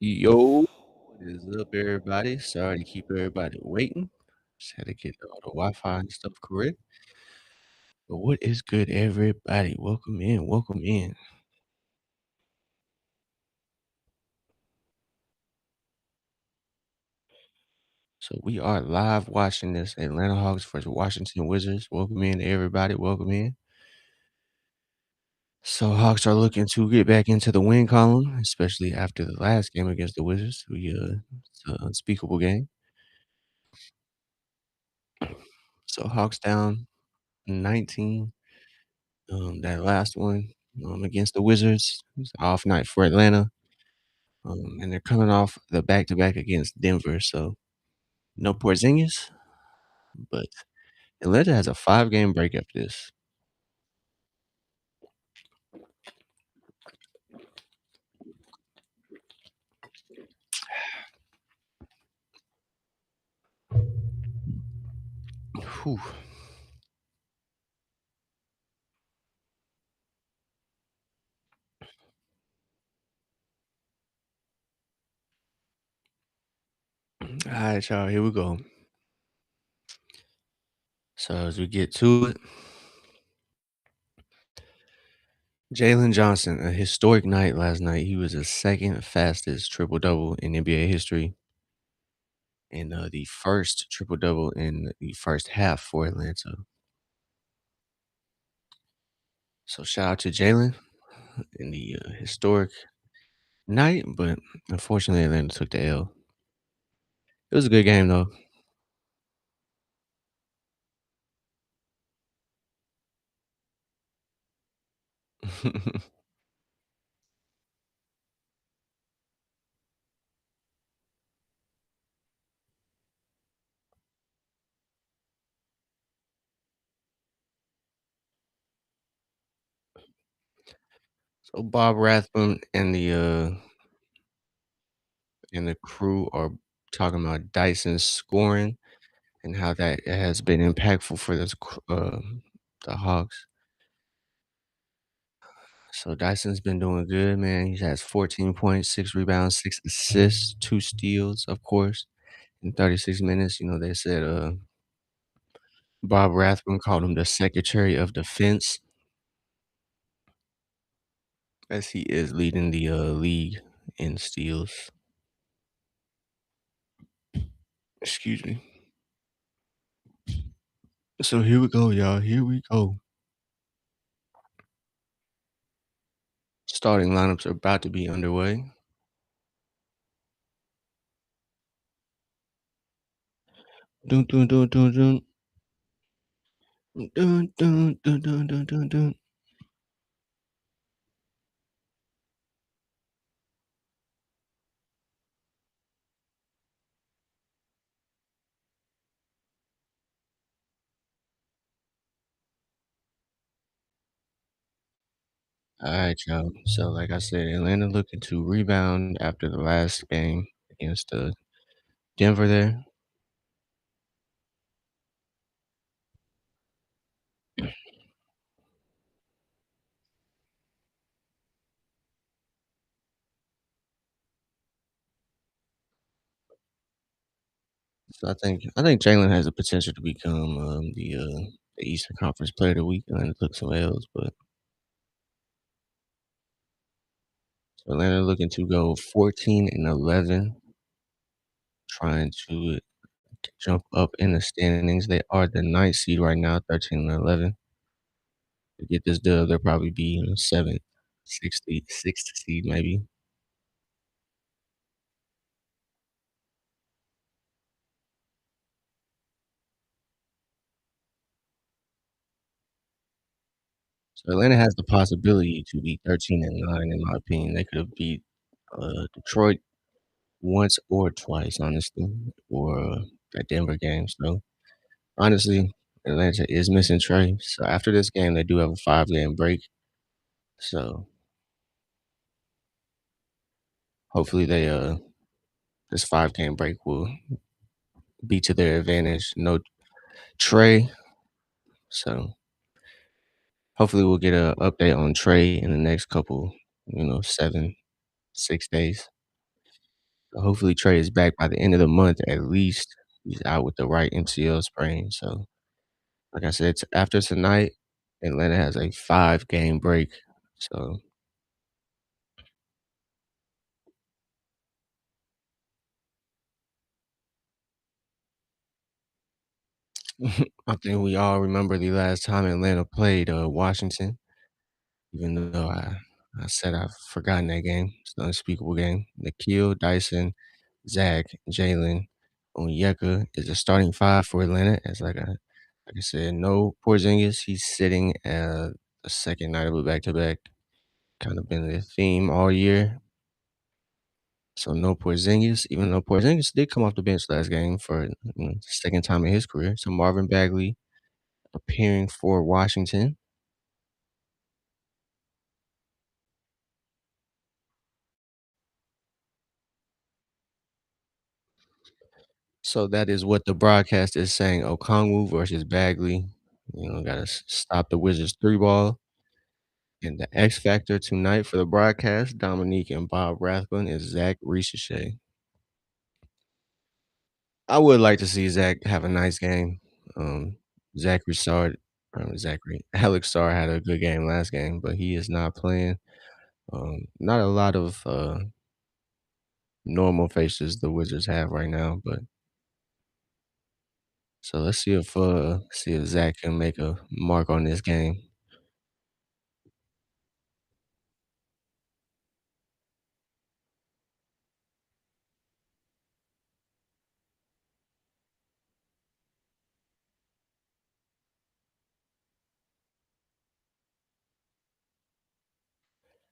Yo, what is up, everybody? Sorry to keep everybody waiting. Just had to get all the Wi-Fi and stuff correct. But what is good, everybody? Welcome in, welcome in. So we are live watching this Atlanta Hawks versus Washington Wizards. Welcome in, everybody. Welcome in. So Hawks are looking to get back into the win column, especially after the last game against the Wizards. It's an unspeakable game. So Hawks down 19. That last one against the Wizards. It was an off night for Atlanta. And they're coming off the back-to-back against Denver, so no Porzingis, but Atlanta has a 5-game break after this. Whew. Alright, y'all, here we go. So as we get to it, Jalen Johnson, a historic night last night. He was the second fastest triple-double in NBA history and the first triple-double in the first half for Atlanta. So shout out to Jalen in the historic night, but unfortunately Atlanta took the L. It was a good game though. So Bob Rathbun and the crew are talking about Dyson's scoring and how that has been impactful for the Hawks. So Dyson's been doing good, man. He has 14 points, 6 rebounds, 6 assists, 2 steals, of course, in 36 minutes. You know, they said Bob Rathbun called him the Secretary of Defense as he is leading the league in steals. Excuse me. So here we go, y'all. Here we go. Starting lineups are about to be underway. Dun, dun, dun, dun, dun. Dun, dun, dun, dun, dun, dun, dun. Alright, y'all. So, like I said, Atlanta looking to rebound after the last game against Denver there. So I think Jalen has the potential to become the Eastern Conference Player of the Week. Atlanta took some L's, but so Atlanta looking to go 14-11, trying to jump up in the standings. They are the ninth seed right now, 13-11. To get this dub, they'll probably be in seventh, sixth seed maybe. So Atlanta has the possibility to be 13-9, in my opinion. They could have beat Detroit once or twice, honestly, or that Denver game. So honestly, Atlanta is missing Trey. So after this game, they do have a 5-game break. So hopefully this 5-game break will be to their advantage. No Trey. So hopefully we'll get an update on Trey in the next couple, 7, 6 days. So hopefully Trey is back by the end of the month at least. He's out with the right MCL sprain. So like I said, after tonight, Atlanta has a 5-game break. So I think we all remember the last time Atlanta played Washington, even though I said I've forgotten that game. It's an unspeakable game. Nikhil, Dyson, Zach, Jalen, Onyeka is a starting five for Atlanta. As like I said, no Porzingis. He's sitting the second night of a back to back. Kind of been the theme all year. So no Porzingis, even though Porzingis did come off the bench last game for the second time in his career. So Marvin Bagley appearing for Washington. So that is what the broadcast is saying. Okongwu versus Bagley. Gotta stop the Wizards three ball. And the X factor tonight for the broadcast, Dominique and Bob Rathbun, is Zach Ricochet. I would like to see Zach have a nice game. Um, Zachary Sard, Zachary Alex Sarr had a good game last game, but he is not playing. Not a lot of normal faces the Wizards have right now, but so let's see if Zach can make a mark on this game.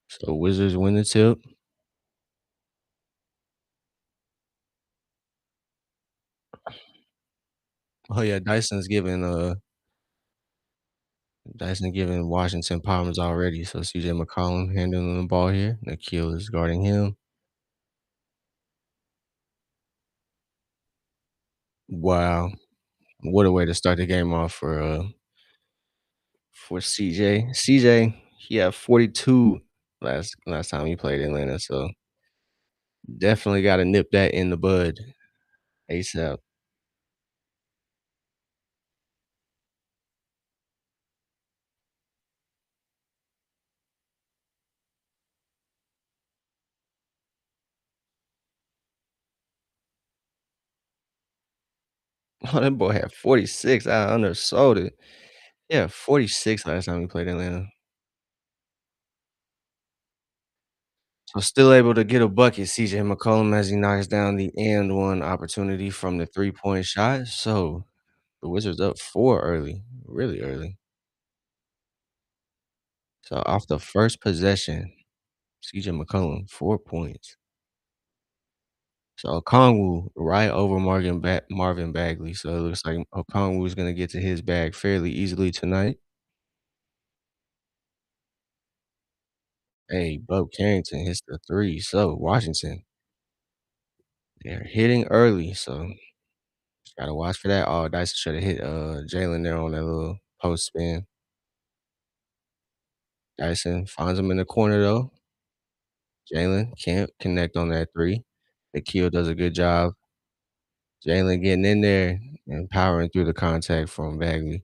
So Wizards win the tip. Oh yeah, Dyson giving Washington problems already. So CJ McCollum handling the ball here. Nikhil is guarding him. Wow. What a way to start the game off for CJ. CJ, he had 42 last time he played Atlanta. So definitely gotta nip that in the bud ASAP. Oh, that boy had 46. I undersold it. Yeah, 46 last time he played Atlanta. So still able to get a bucket, CJ McCollum, as he knocks down the and one opportunity from the 3-point shot. So the Wizards up 4 early, really early. So off the first possession, CJ McCollum, 4 points. So Okongwu right over Marvin Bagley. So it looks like Okongwu is gonna get to his bag fairly easily tonight. Hey, Bo Carrington hits the three. So Washington, they're hitting early. So gotta watch for that. Oh, Dyson should have hit Jalen there on that little post spin. Dyson finds him in the corner though. Jalen can't connect on that three. Nikhil does a good job. Jalen getting in there and powering through the contact from Bagley.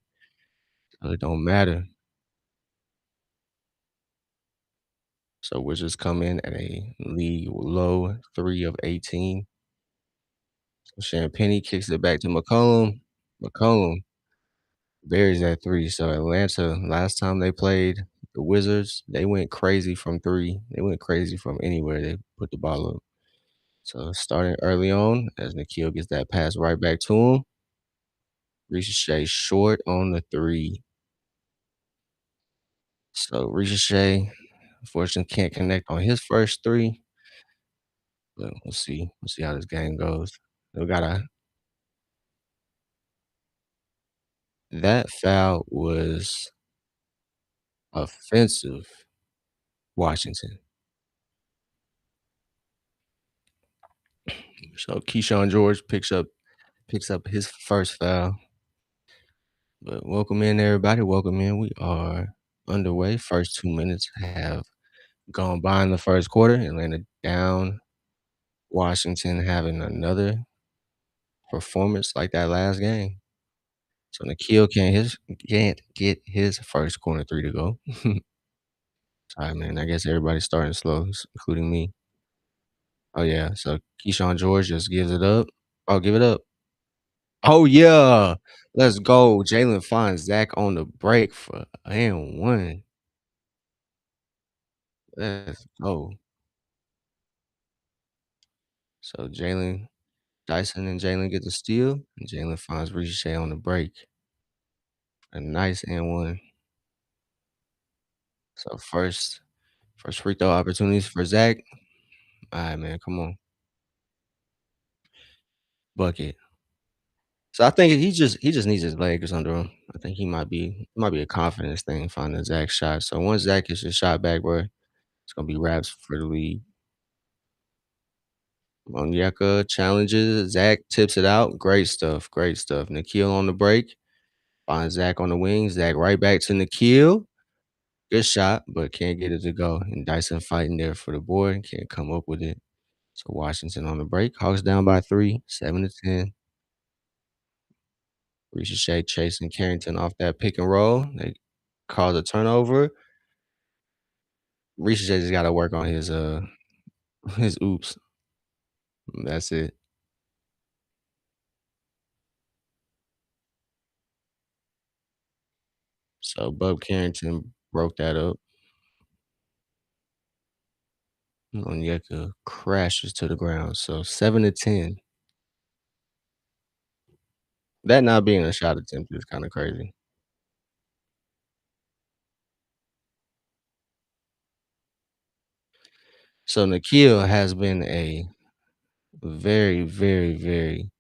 So it don't matter. So Wizards come in at a league low 3 of 18. So Champagnie kicks it back to McCollum. McCollum buries that three. So Atlanta, last time they played the Wizards, they went crazy from three. They went crazy from anywhere they put the ball up. So starting early on, as Nikhil gets that pass right back to him, Ricochet short on the three. So Ricochet, unfortunately, can't connect on his first three. But we'll see. We'll see how this game goes. We got a That foul was offensive, Washington. So Keyshawn George picks up his first foul. But welcome in, everybody. Welcome in. We are underway. First 2 minutes have gone by in the first quarter. Atlanta down Washington having another performance like that last game. So Nikhil can't get his first corner 3 to go. Alright, man, I guess everybody's starting slow, including me. Oh, yeah, so Keyshawn George just gives it up. Oh, give it up. Oh, yeah. Let's go. Jalen finds Zach on the break for and 1. Let's go. So Dyson and Jalen get the steal, and Jalen finds Ricochet on the break. A nice and 1. So first free throw opportunities for Zach. Alright, man, come on. Bucket. So I think he just needs his legs under him. I think it might be a confidence thing finding Zach's shot. So once Zach gets his shot back, bro, it's gonna be raps for the lead. Onyeka challenges, Zach tips it out. Great stuff, great stuff. Nikhil on the break, finds Zach on the wing. Zach right back to Nikhil. Good shot, but can't get it to go. And Dyson fighting there for the board, can't come up with it. So Washington on the break. Hawks down by 3, 7-10. Ricochet chasing Carrington off that pick and roll. They cause a turnover. Ricochet just gotta work on his oops. That's it. So Bub Carrington broke that up. Onyeka crashes to the ground. So 7-10. That not being a shot attempt is kinda crazy. So Nikhil has been a very, very, very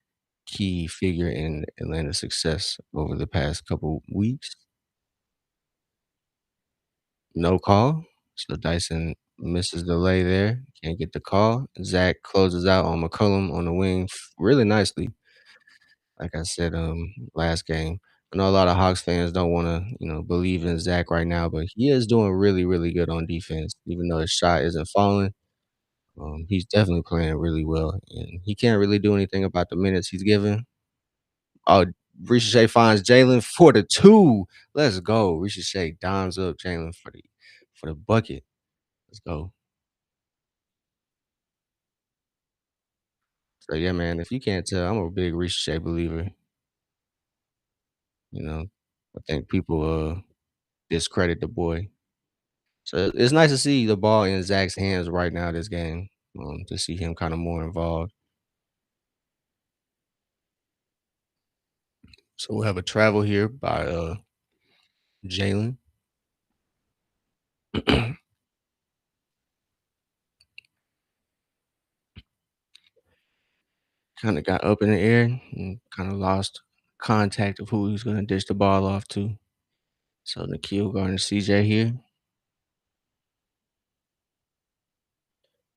key figure in Atlanta's success over the past couple weeks. No call. So Dyson misses the lay there. Can't get the call. Zach closes out on McCollum on the wing really nicely. Like I said, last game. I know a lot of Hawks fans don't wanna, believe in Zach right now, but he is doing really, really good on defense. Even though his shot isn't falling, he's definitely playing really well, and he can't really do anything about the minutes he's given. Oh, Ricochet finds Jalen for the 2. Let's go. Ricochet dimes up Jalen for the bucket. Let's go. So, yeah, man, if you can't tell, I'm a big Ricochet believer, you know? I think people, discredit the boy. So, it's nice to see the ball in Zach's hands right now this game, to see him kinda more involved. So, we'll have a travel here by, Jalen. Kinda got up in the air and kinda lost contact of who he's gonna dish the ball off to. So Nikhil guarding CJ here.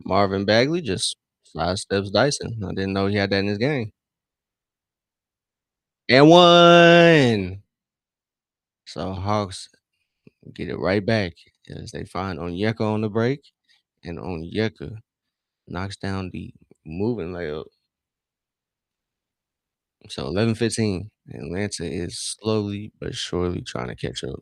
Marvin Bagley just sidesteps Dyson. I didn't know he had that in his game. And 1! So Hawks get it right back as they find Onyeka on the break, and Onyeka knocks down the moving layup. So 11-15. Atlanta is slowly but surely trying to catch up.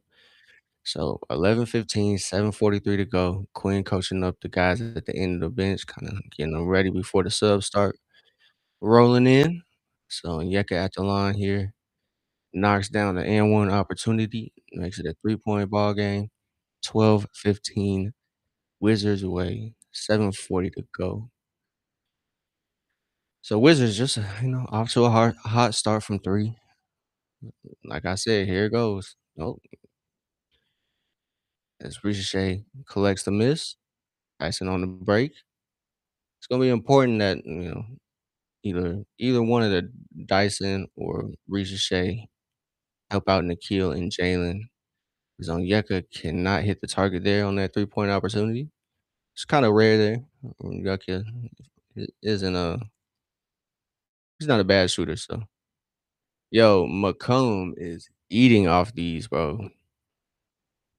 So 11-15, 7:43 to go. Quinn coaching up the guys at the end of the bench, kinda getting them ready before the subs start rolling in. So Onyeka at the line here knocks down the and 1 opportunity, makes it a three-point ball game. 12-15, Wizards away, 7:40 to go. So Wizards just, off to a hot start from 3. Like I said, here it goes. Nope, as Ricochet collects the miss, Tyson on the break. It's gonna be important that, either one of the Dyson or Ricochet help out Nikhil and Jalen. 'Cause Onyeka cannot hit the target there on that three-point opportunity. It's kinda rare there. Onyeka isn't a he's not a bad shooter, so yo, McCollum is eating off these, bro.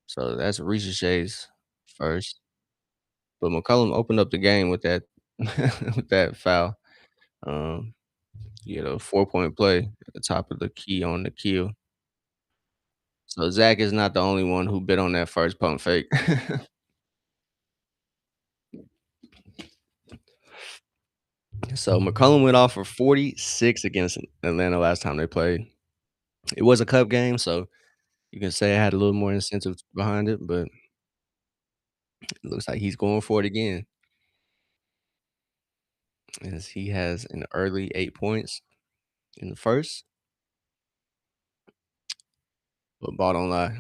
So that's Ricochet's first. But McCollum opened up the game with that with that foul. Um, you know, 4-point play at the top of the key on the kill. So Zach is not the only one who bit on that first pump fake. So McCollum went off for 46 against Atlanta last time they played. It was a cup game, so you can say I had a little more incentive behind it, but it looks like he's going for it again as he has an early 8 points in the first, but ball don't lie.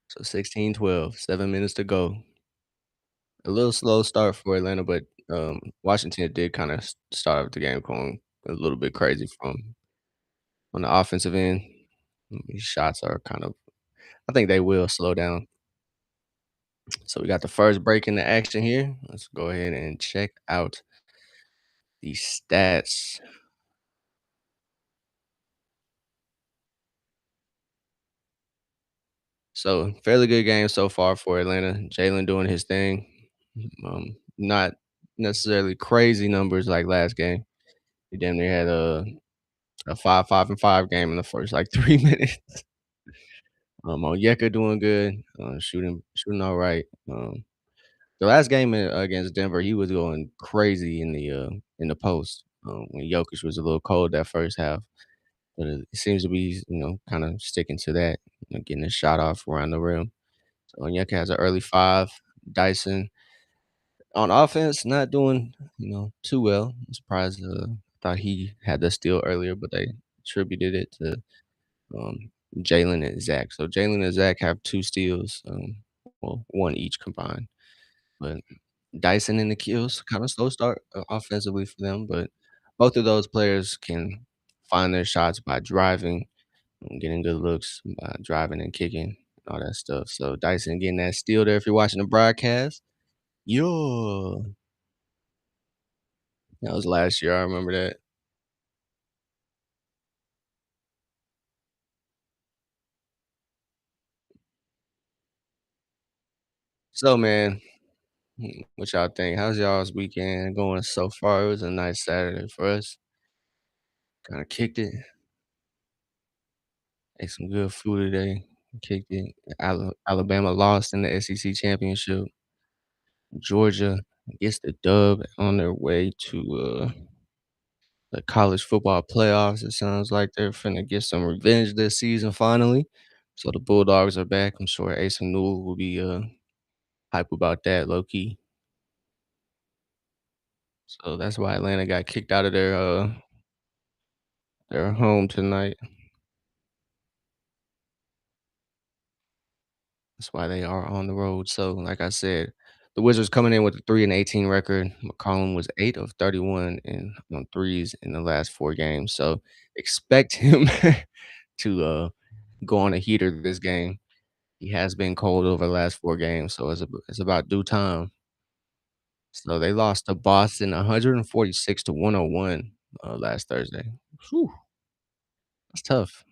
So 16-12, 7 minutes to go. A little slow start for Atlanta, but, Washington did kinda start the game going a little bit crazy from on the offensive end. These shots are kind of I think they will slow down. So we got the first break in the action here. Let's go ahead and check out the stats. So fairly good game so far for Atlanta. Jalen doing his thing. Not necessarily crazy numbers like last game. He damn near had a 5-5-5 game in the first like 3 minutes. Onyeka doing good, shooting all right. The last game against Denver, he was going crazy in the post when Jokic was a little cold that first half. But it seems to be, kind of sticking to that, getting a shot off around the rim. So Onyeka has an early five. Dyson on offense, not doing, too well. I'm surprised. Thought he had the steal earlier, but they attributed it to Jalen and Zach. So Jalen and Zach have two steals, well, one each combined. But Dyson and the kills, kind of slow start offensively for them, but both of those players can find their shots by driving and getting good looks by driving and kicking, all that stuff. So Dyson getting that steal there if you're watching the broadcast. Yo, that was last year. I remember that. So man, what y'all think? How's y'all's weekend going so far? It was a nice Saturday for us. Kind of kicked it. Ate some good food today. Kicked it. Alabama lost in the SEC championship. Georgia gets the dub on their way to the college football playoffs. It sounds like they're finna get some revenge this season finally. So the Bulldogs are back. I'm sure Ace and Newell will be hype about that low key. So that's why Atlanta got kicked out of their home tonight. That's why they are on the road. So, like I said, the Wizards coming in with a 3-18 record. McCollum was 8 of 31 on threes in the last 4 games. So expect him to go on a heater this game. He has been cold over the last 4 games, so it's about due time. So they lost to Boston 146 to 101 last Thursday. Whew, that's tough.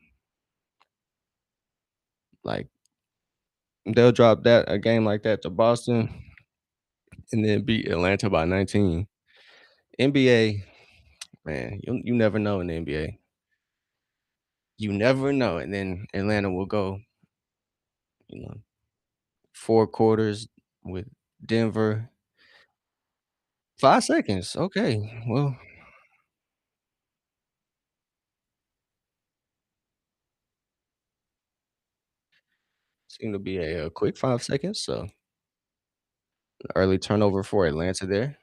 Like they'll drop that a game like that to Boston and then beat Atlanta by 19. NBA, man, you never know in the NBA. You never know, and then Atlanta will go, you know, 4 quarters with Denver. 5 seconds, okay, well, seemed to be a quick 5 seconds, so early turnover for Atlanta there.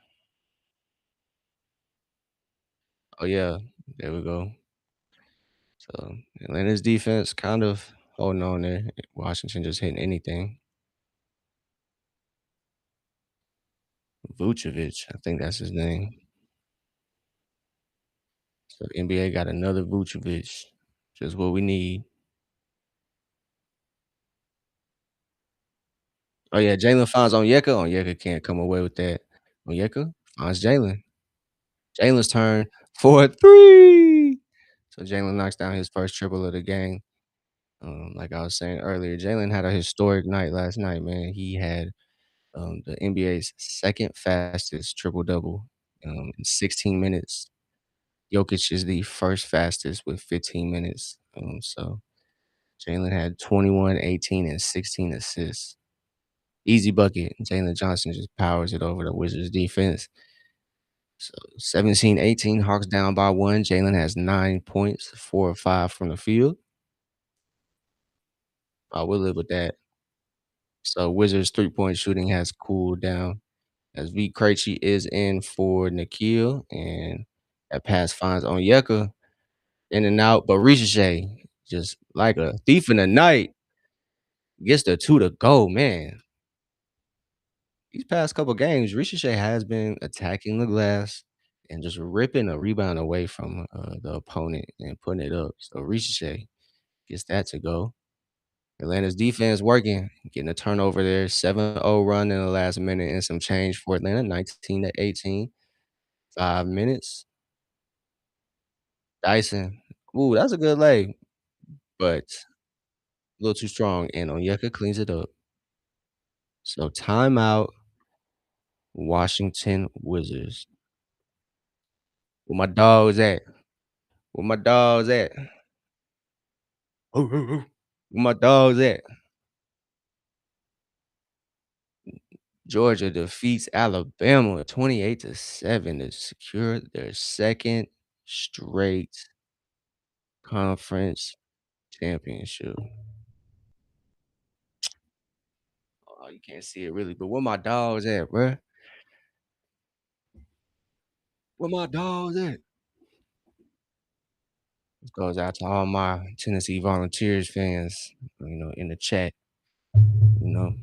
Oh, yeah, there we go. So, Atlanta's defense kind of holding on there. Washington just hitting anything. Vucevic, I think that's his name. So, NBA got another Vucevic, just what we need. Oh, yeah, Jalen finds Onyeka. Onyeka can't come away with that. Onyeka finds Jalen. Jalen's turn for a 3. So, Jalen knocks down his first triple of the game. Like I was saying earlier, Jalen had a historic night last night, man. He had the NBA's second fastest triple double in 16 minutes. Jokic is the first fastest with 15 minutes. So Jalen had 21, 18, and 16 assists. Easy bucket. Jalen Johnson just powers it over the Wizards defense. So 17-18, Hawks down by one. Jalen has 9 points, 4 of 5 from the field. I will live with that. So Wizards 3-point shooting has cooled down as V. Krejci is in for Nikhil, and that pass finds Onyeka in and out. But Ricochet, just like a thief in the night, gets the two to go, man. These past couple games, Ricochet has been attacking the glass and just ripping a rebound away from the opponent and putting it up. So Ricochet gets that to go. Atlanta's defense working, getting a turnover there. 7-0 run in the last minute and some change for Atlanta, 19-18. 5 minutes. Dyson. Ooh, that's a good lay, but a little too strong. And Onyeka cleans it up. So timeout, Washington Wizards. Where my dogs at? Where my dogs at? Where my dogs at? Georgia defeats Alabama 28-7 to secure their second straight conference championship. Oh, you can't see it really, but where my dogs at, bruh? Where my dogs at? This goes out to all my Tennessee Volunteers fans, in the chat, you know.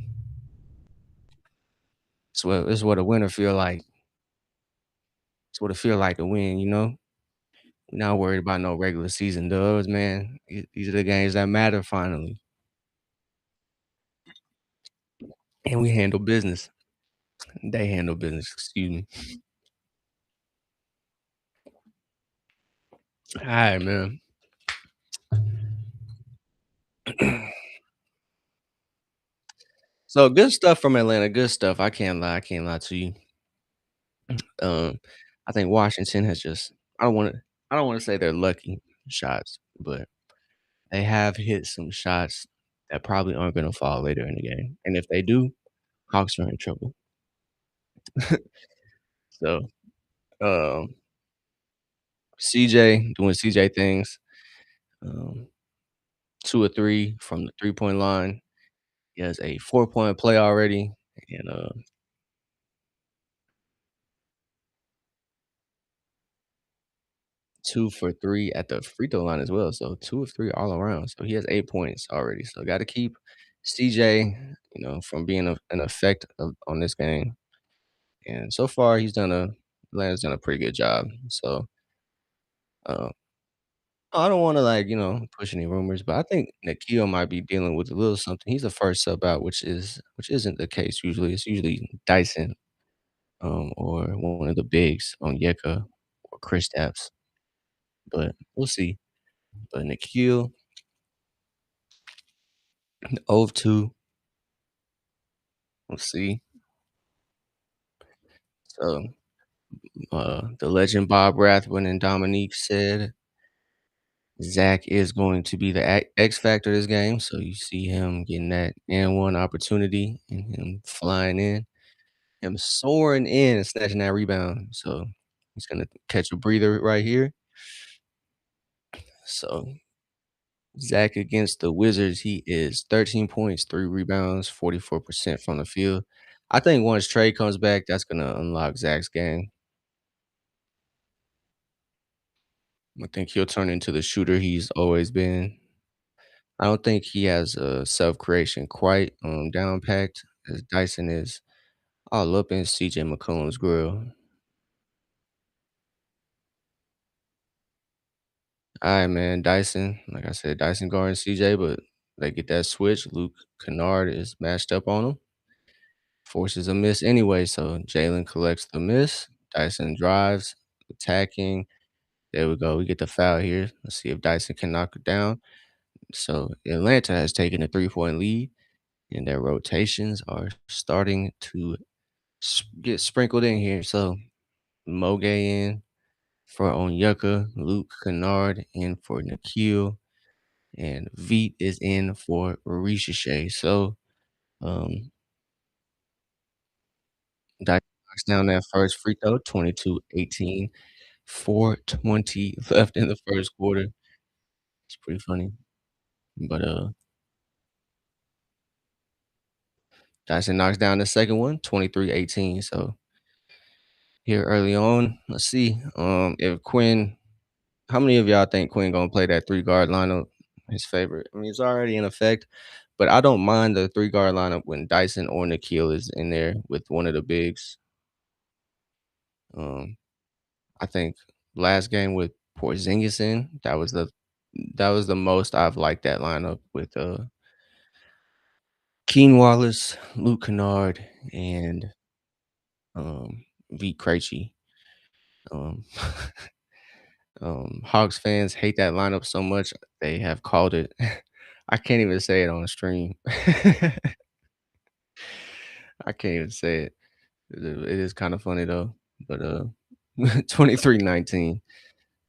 It's what a winner feel like. It's what it feel like to win, you know? We're not worried about no regular season dubs, man. These are the games that matter finally. And we handle business. They handle business, excuse me. Alright, man. So good stuff from Atlanta, good stuff. I can't lie to you. Um, I think Washington has just I don't wanna say they're lucky shots, but they have hit some shots that probably aren't gonna fall later in the game, and if they do, Hawks are in trouble. So, um, CJ doing CJ things, um, 2 or 3 from the three-point line. He has a four-point play already, and, 2 for 3 at the free throw line as well, so 2 of 3 all around, so he has 8 points already, so gotta keep CJ, from being an effect on this game, and so far Atlanta's done a pretty good job, so, uh, I don't wanna, push any rumors, but I think Nikhil might be dealing with a little something. He's the first sub out, which isn't the case usually. It's usually Dyson, or one of the bigs on Yeka or Kristaps, but we'll see. But Nikhil, 0 of 2, we'll see. So, the legend Bob Rathbun and Dominique said Zach is going to be the X factor this game, so you see him getting that and one opportunity and him flying in. Him soaring in and snatching that rebound. So he's gonna catch a breather right here. So Zach against the Wizards, he is 13 points, 3 rebounds, 44% from the field. I think once Trey comes back, that's gonna unlock Zach's game. I think he'll turn into the shooter he's always been. I don't think he has self creation quite down packed as Dyson is all up in CJ McCollum's grill. Alright, man, Dyson, like I said, Dyson guarding CJ, but they get that switch. Luke Kennard is matched up on him, forces a miss anyway, so Jalen collects the miss. Dyson drives, attacking. There we go. We get the foul here. Let's see if Dyson can knock it down. So Atlanta has taken a 3-point lead. and their rotations are starting to get sprinkled in here. So Moge in for Onyeka, Luke Kennard in for Nikhil, and Veet is in for Ricochet. So um Dyson knocks down that first free throw, 22-18, 4:20 left in the first quarter. It's pretty funny. But Dyson knocks down the second one, 23-18. So here early on, let's see. If Quinn How many of y'all think Quinn gonna play that 3 guard lineup? His favorite. I mean, it's already in effect, but I don't mind the 3 guard lineup when Dyson or Nikhil is in there with one of the bigs. Um, I think last game with Porzingis in, that was the most I've liked that lineup with Keen Wallace, Luke Kennard, and Vit Krejci. Um, Hawks fans hate that lineup so much they have called it. I can't even say it on the stream. I can't even say it. It is kind of funny though. But 23-19.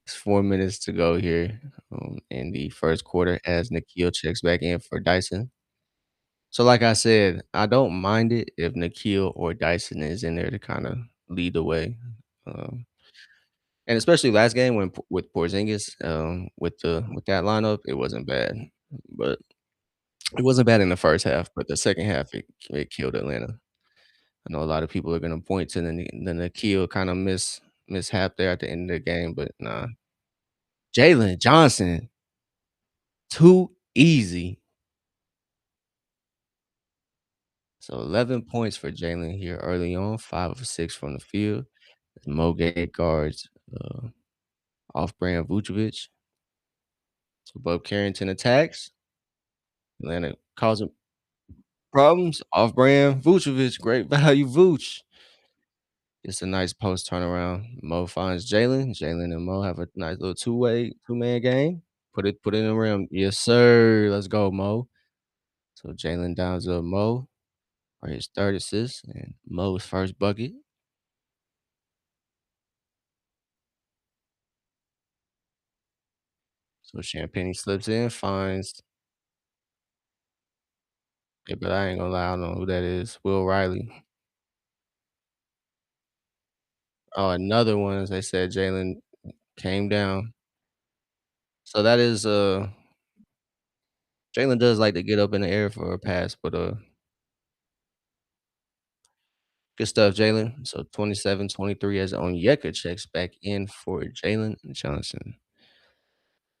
It's 4 minutes to go here in the first quarter as Nikhil checks back in for Dyson. So, like I said, I don't mind it if Nikhil or Dyson is in there to kind of lead the way. Um, and especially last game when with Porzingis, with that lineup, it wasn't bad. But it wasn't bad in the first half, but the second half it killed Atlanta. I know a lot of people are gonna point to the Nikhil kind of mishap there at the end of the game, but nah. Jalen Johnson, too easy. So 11 points for Jalen here early on, 5 of 6 from the field. Moge guards off-brand Vucevic. So Bub Carrington attacks. Atlanta causing problems. Off-brand Vucevic, great value Vooch. It's a nice post turnaround. Mo finds Jalen. Jalen and Mo have a nice little two-man game. Put it in the rim. Yes, sir. Let's go, Mo. So Jalen downs up Mo for his third assist and Mo's first bucket. So Champagne slips in, finds but I ain't gonna lie, I don't know who that is. Will Riley. Oh, another one, as they said, Jalen came down. So that is Jalen does like to get up in the air for a pass, but good stuff, Jalen. So 27-23 as Onyeka checks back in for Jalen Johnson.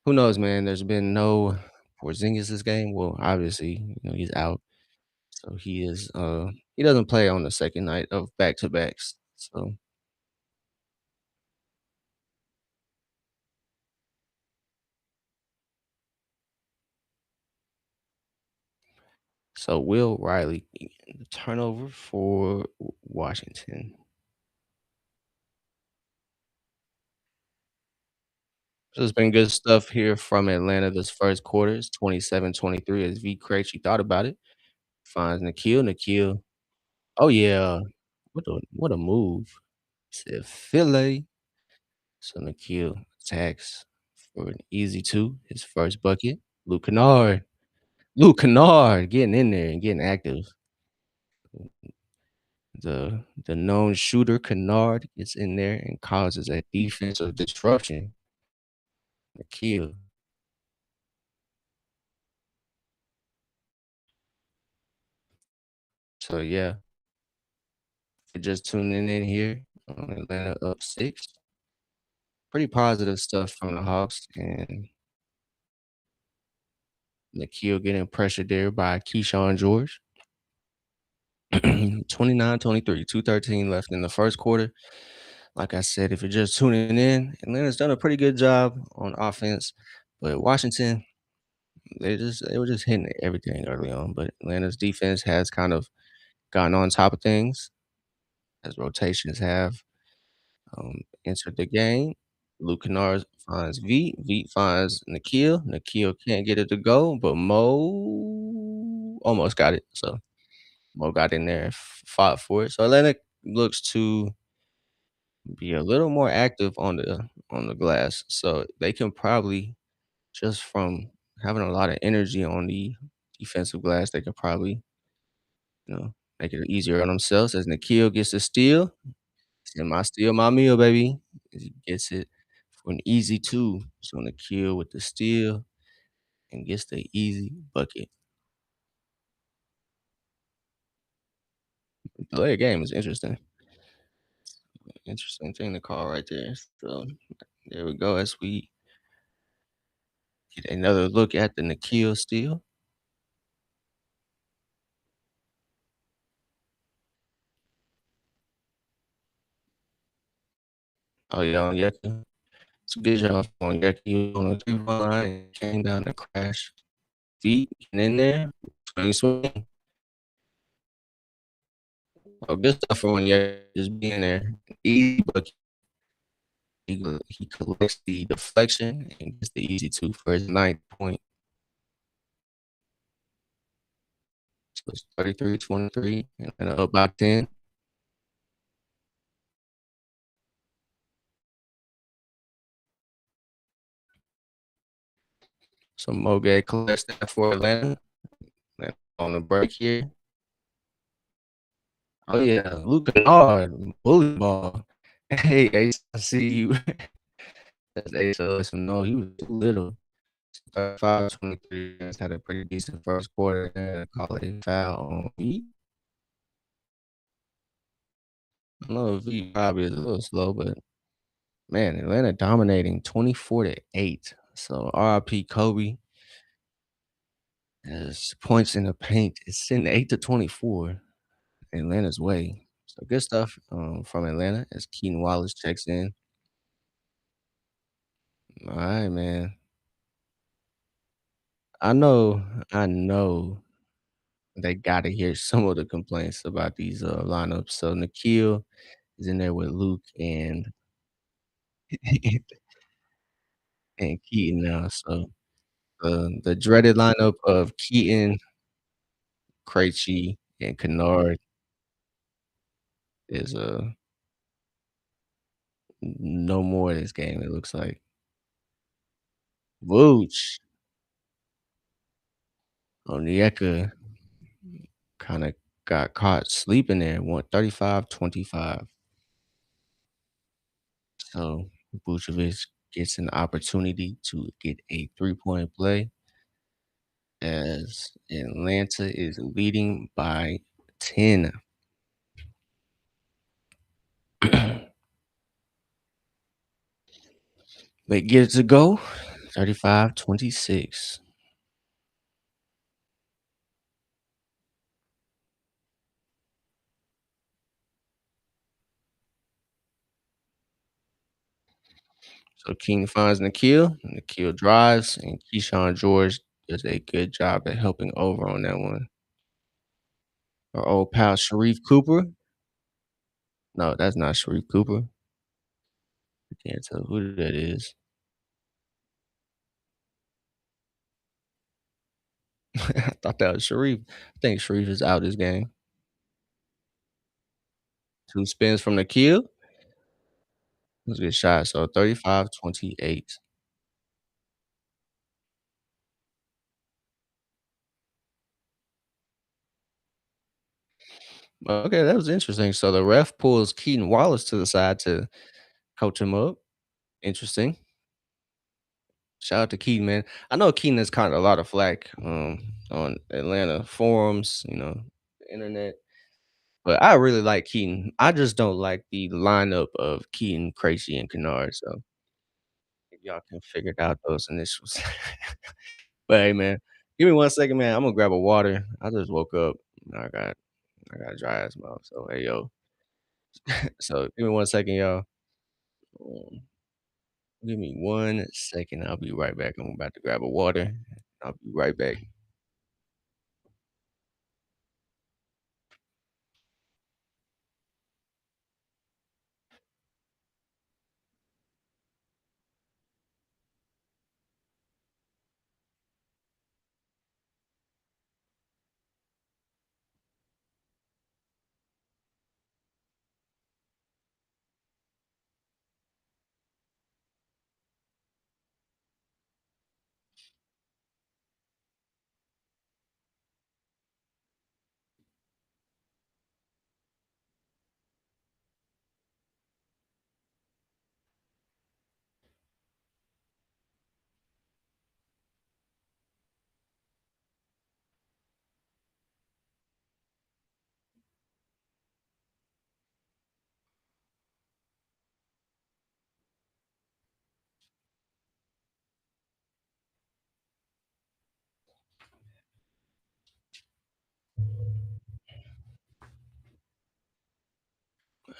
Who knows, man? There's been no Porzingis this game. Well, obviously, he's out. So he doesn't play on the second night of back-to-backs. So Will Riley, the turnover for Washington. So it's been good stuff here from Atlanta this first quarter. It's 27-23 as V Krejci thought about it. Finds Nikhil. Nikhil. Oh yeah. What a move. Said Philly. So Nikhil attacks for an easy two. His first bucket. Luke Kennard. Luke Kennard getting in there and getting active. The known shooter Kennard gets in there and causes a defensive disruption. Nikhil. So yeah, if you're just tuning in here, Atlanta up 6. Pretty positive stuff from the Hawks and Nikhil getting pressured there by Keyshawn George. 29-23, 2:13 left in the first quarter. Like I said, if you're just tuning in, Atlanta's done a pretty good job on offense, but Washington, they were just hitting everything early on. But Atlanta's defense has kind of gotten on top of things as rotations have entered the game. Luke Kennard finds Veet. Veet finds Nikhil. Nikhil can't get it to go, but Mo almost got it. So Mo got in there and fought for it. So Atlanta looks to be a little more active on the glass. So they can probably just from having a lot of energy on the defensive glass, they could probably, make it easier on themselves as Nikhil gets a steal. Said, "My steal, my meal, baby." As he gets it for an easy 2. So Nikhil with the steal and gets the easy bucket. The delay game is interesting. Interesting thing to call right there. So there we go as we get another look at the Nikhil steal. Oh, yeah, on Onyeka. It's a good job on Onyeka. He was on the three-point line and came down to crash. Feet and in there, swing, swing. Oh, good stuff for Onyeka just being there. Easy bucket. He collects the deflection and gets the easy 2 for his ninth point. So it's 33-23 and up by 10. So Moget collects that for Atlanta. And on the break here. Oh yeah, Luke Kennard, bully ball. Hey Ace, I see you. That's Ace let him know he was too little. 35-23 had a pretty decent first quarter and call it a foul on V. I know V probably is a little slow, but man, Atlanta dominating 24-8. So RIP Kobe as points in the paint. It's sitting 8-24 Atlanta's way. So good stuff from Atlanta as Keaton Wallace checks in. All right, man. I know they gotta hear some of the complaints about these lineups. So Nikhil is in there with Luke and and Keaton now. So the dreaded lineup of Keaton, Krejci, and Kennard is no more this game. It looks like Vooch Onyeka kind of got caught sleeping there. 135-25. So Vucevic gets an opportunity to get a 3-point play as Atlanta is leading by 10. They get it to go 35-26. So King finds Nikhil. Nikhil drives, and Keyshawn George does a good job at helping over on that one. Our old pal Sharif Cooper. No, that's not Sharif Cooper. I can't tell who that is. I thought that was Sharif. I think Sharif is out this game. 2 spins from Nikhil. That's a good shot. So 35-28. Okay, that was interesting. So the ref pulls Keaton Wallace to the side to coach him up. Interesting. Shout out to Keaton, man. I know Keaton has caught a lot of flack on Atlanta forums, the internet. But I really like Keaton. I just don't like the lineup of Keaton, Crazy, and Kennard. So if y'all can figure out those initials. But hey, man, give me 1 second, man. I'm gonna grab a water. I just woke up. I got a dry ass mouth. So hey, yo. So give me 1 second, y'all. Um, Give me 1 second. I'll be right back. I'm about to grab a water. I'll be right back.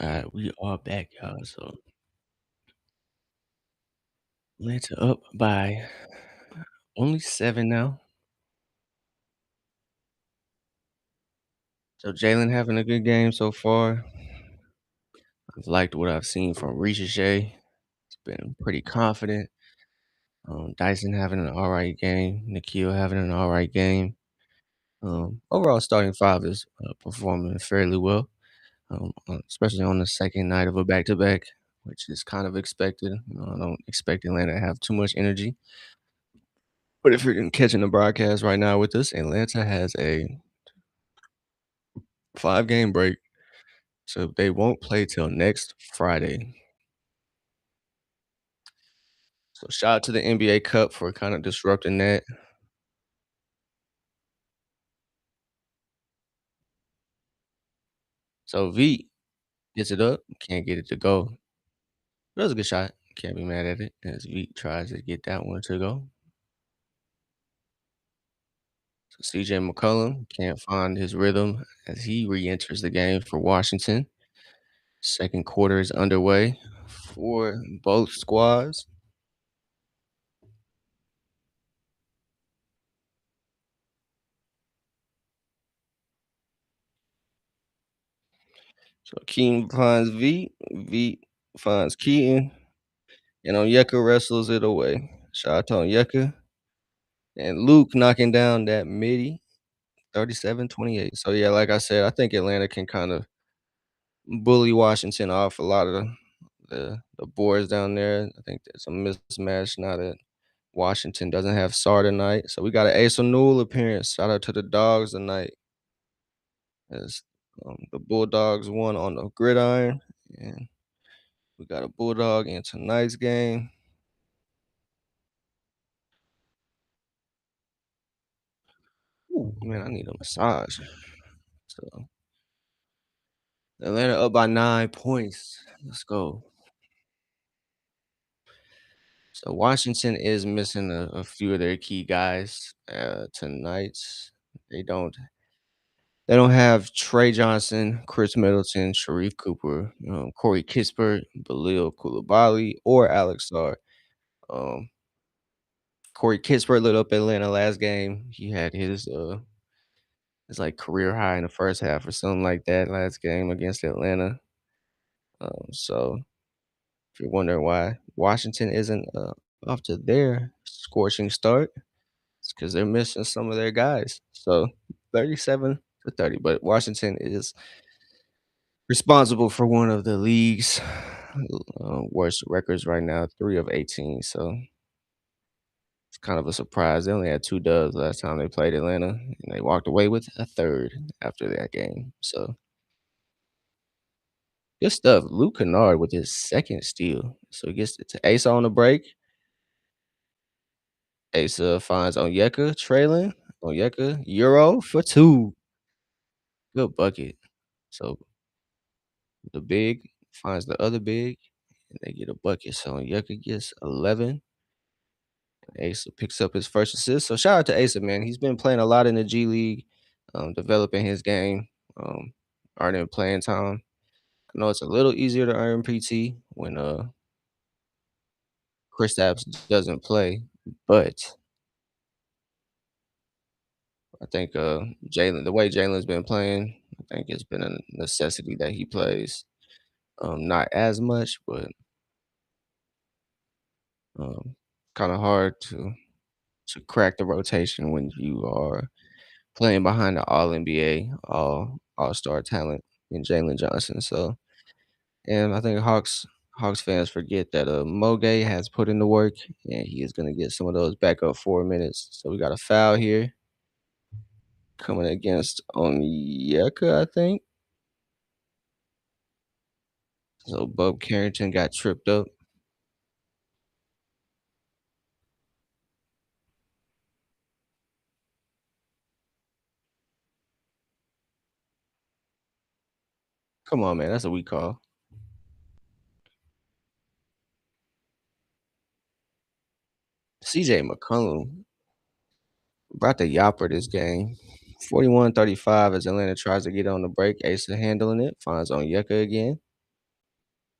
Alright, we are back, y'all. So Atlanta up by only 7 now. So Jalen having a good game so far. I've liked what I've seen from Ricochet. He's been pretty confident. Dyson having an alright game. Nikhil having an alright game. Overall, starting five is performing fairly well, especially on the second night of a back to back, which is kind of expected. I don't expect Atlanta to have too much energy. But if you're catching the broadcast right now with us, Atlanta has a 5 game break, so they won't play till next Friday. So shout out to the NBA Cup for kind of disrupting that. So V gets it up, can't get it to go. That was a good shot. Can't be mad at it as V tries to get that one to go. So CJ McCollum can't find his rhythm as he re-enters the game for Washington. Second quarter is underway for both squads. So Keem finds V. V finds Keaton. And Onyeka wrestles it away. Shout out to Onyeka. And Luke knocking down that midi, 37-28. So, yeah, like I said, I think Atlanta can kind of bully Washington off a lot of the boards down there. I think there's a mismatch now that Washington doesn't have Sar tonight. So we got an Ace O'Neal appearance. Shout out to the Dogs tonight as the Bulldogs won on the gridiron. And we got a Bulldog in tonight's game. Ooh, man, I need a massage. So Atlanta up by 9 points. Let's go. So Washington is missing a few of their key guys tonight. They don't they don't have Trey Johnson, Chris Middleton, Sharif Cooper, Corey Kispert, Balil Coulibaly, or Alex Sarr. Um, Corey Kispert lit up Atlanta last game. He had his like career high in the first half or something like that last game against Atlanta. So if you're wondering why Washington isn't off to their scorching start, it's because they're missing some of their guys. So 37-30, but Washington is responsible for one of the league's worst records right now, 3 of 18. So it's kind of a surprise. They only had 2 dubs last time they played Atlanta, and they walked away with a third after that game. So good stuff. Luke Kennard with his second steal. So he gets it to Ace on the break. Asa finds Onyeka trailing. Onyeka, Euro for 2. Good bucket. So the big finds the other big, and they get a bucket. So Onyeka gets 11. Asa picks up his first assist. So shout out to Asa, man. He's been playing a lot in the G League, developing his game, earning playing time. I know it's a little easier to earn PT when Kristaps doesn't play, but I think Jalen, the way Jalen's been playing, I think it's been a necessity that he plays. Not as much, but kind of hard to crack the rotation when you are playing behind the All NBA, All Star talent in Jalen Johnson. So, and I think Hawks fans forget that Moge has put in the work, and he is going to get some of those backup 4 minutes. So we got a foul here coming against Onyeka, I think. So Bub Carrington got tripped up. Come on, man, that's a weak call. CJ McCollum brought the yapper this game. 41-35 as Atlanta tries to get on the break. Asa handling it, finds Onyeka again.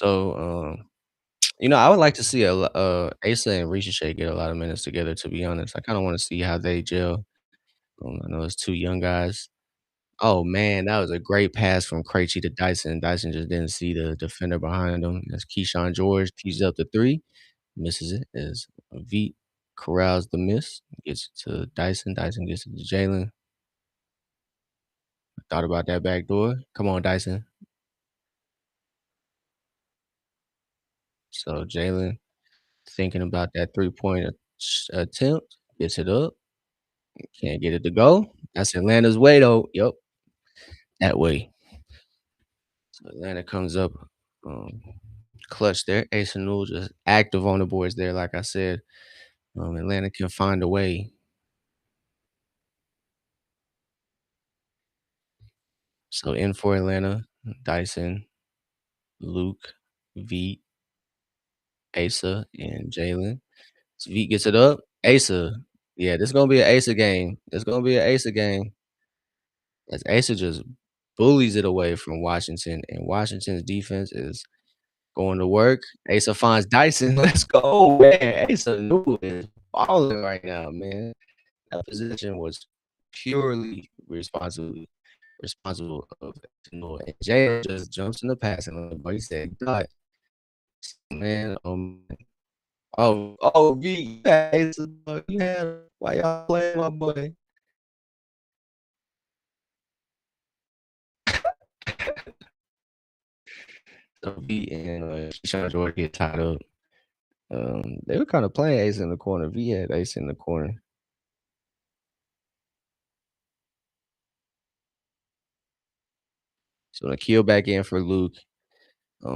So, I would like to see Asa and Ricochet get a lot of minutes together, to be honest. I kinda wanna see how they gel. I know it's 2 young guys. Oh, man, that was a great pass from Krejci to Dyson. Dyson just didn't see the defender behind him as Keyshawn George tees up the 3, misses it as Veet corrals the miss, gets it to Dyson. Dyson gets it to Jalen. Thought about that back door. Come on, Dyson. So Jalen thinking about that three-point attempt, gets it up, can't get it to go. That's Atlanta's way, though. Yep, that way. So Atlanta comes up, um, clutch there. Ace and Newell just active on the boards there, like I said. Atlanta can find a way. So in for Atlanta, Dyson, Luke, Veet, Asa, and Jalen. So Veet gets it up. Asa. Yeah, this gonna be an Asa game. It's gonna be an Asa game. As Asa just bullies it away from Washington, and Washington's defense is going to work. Asa finds Dyson. Let's go, man. Asa Newell is balling right now, man. That position was purely responsible of Newell. And Jalen just jumps in the passing lane, but he said, "God, man, V, you had Asa, you had why y'all playing my boy?" So V and Keyshawn George get tied up. They were kind of playing Ace in the corner. V had Ace in the corner. So Nikhil back in for Luke.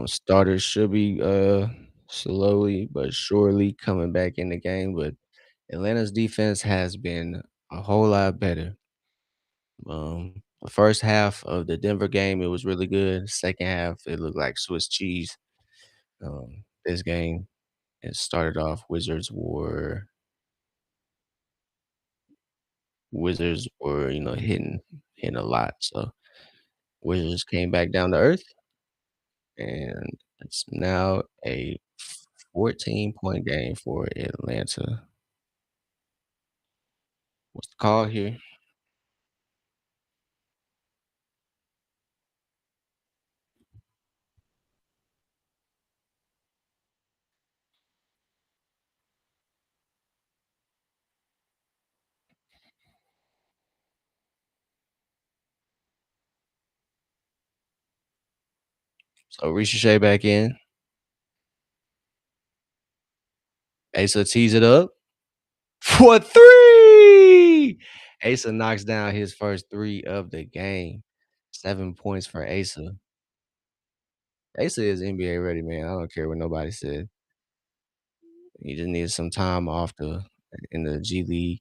Starters should be slowly but surely coming back in the game, but Atlanta's defense has been a whole lot better. The first half of the Denver game, it was really good. Second half, it looked like Swiss cheese. This game, it started off Wizards were, hitting a lot. So Wizards came back down to earth, and it's now a 14-point game for Atlanta. What's the call here? So Ricochet back in. Asa tees it up for three. Asa knocks down his first three of the game. 7 points for Asa. Asa is NBA ready, man. I don't care what nobody said. He just needs some time off in the G League.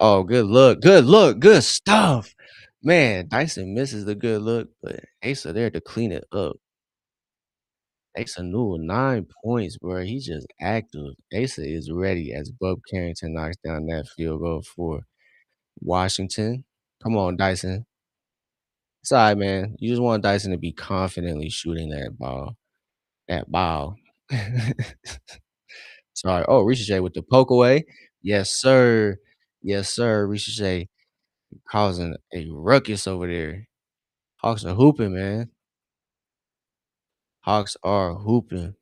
Oh, good look, good look, good stuff. Man, Dyson misses the good look, but Asa there to clean it up. Asa Newell, 9 points, bro. He's just active. Asa is ready as Bub Carrington knocks down that field goal for Washington. Come on, Dyson. It's all right, man. You just want Dyson to be confidently shooting that ball. That ball. Sorry. Oh, Ricochet with the poke away. Yes, sir. Yes, sir. Ricochet causing a ruckus over there. Hawks are hooping, man. Hawks are hooping.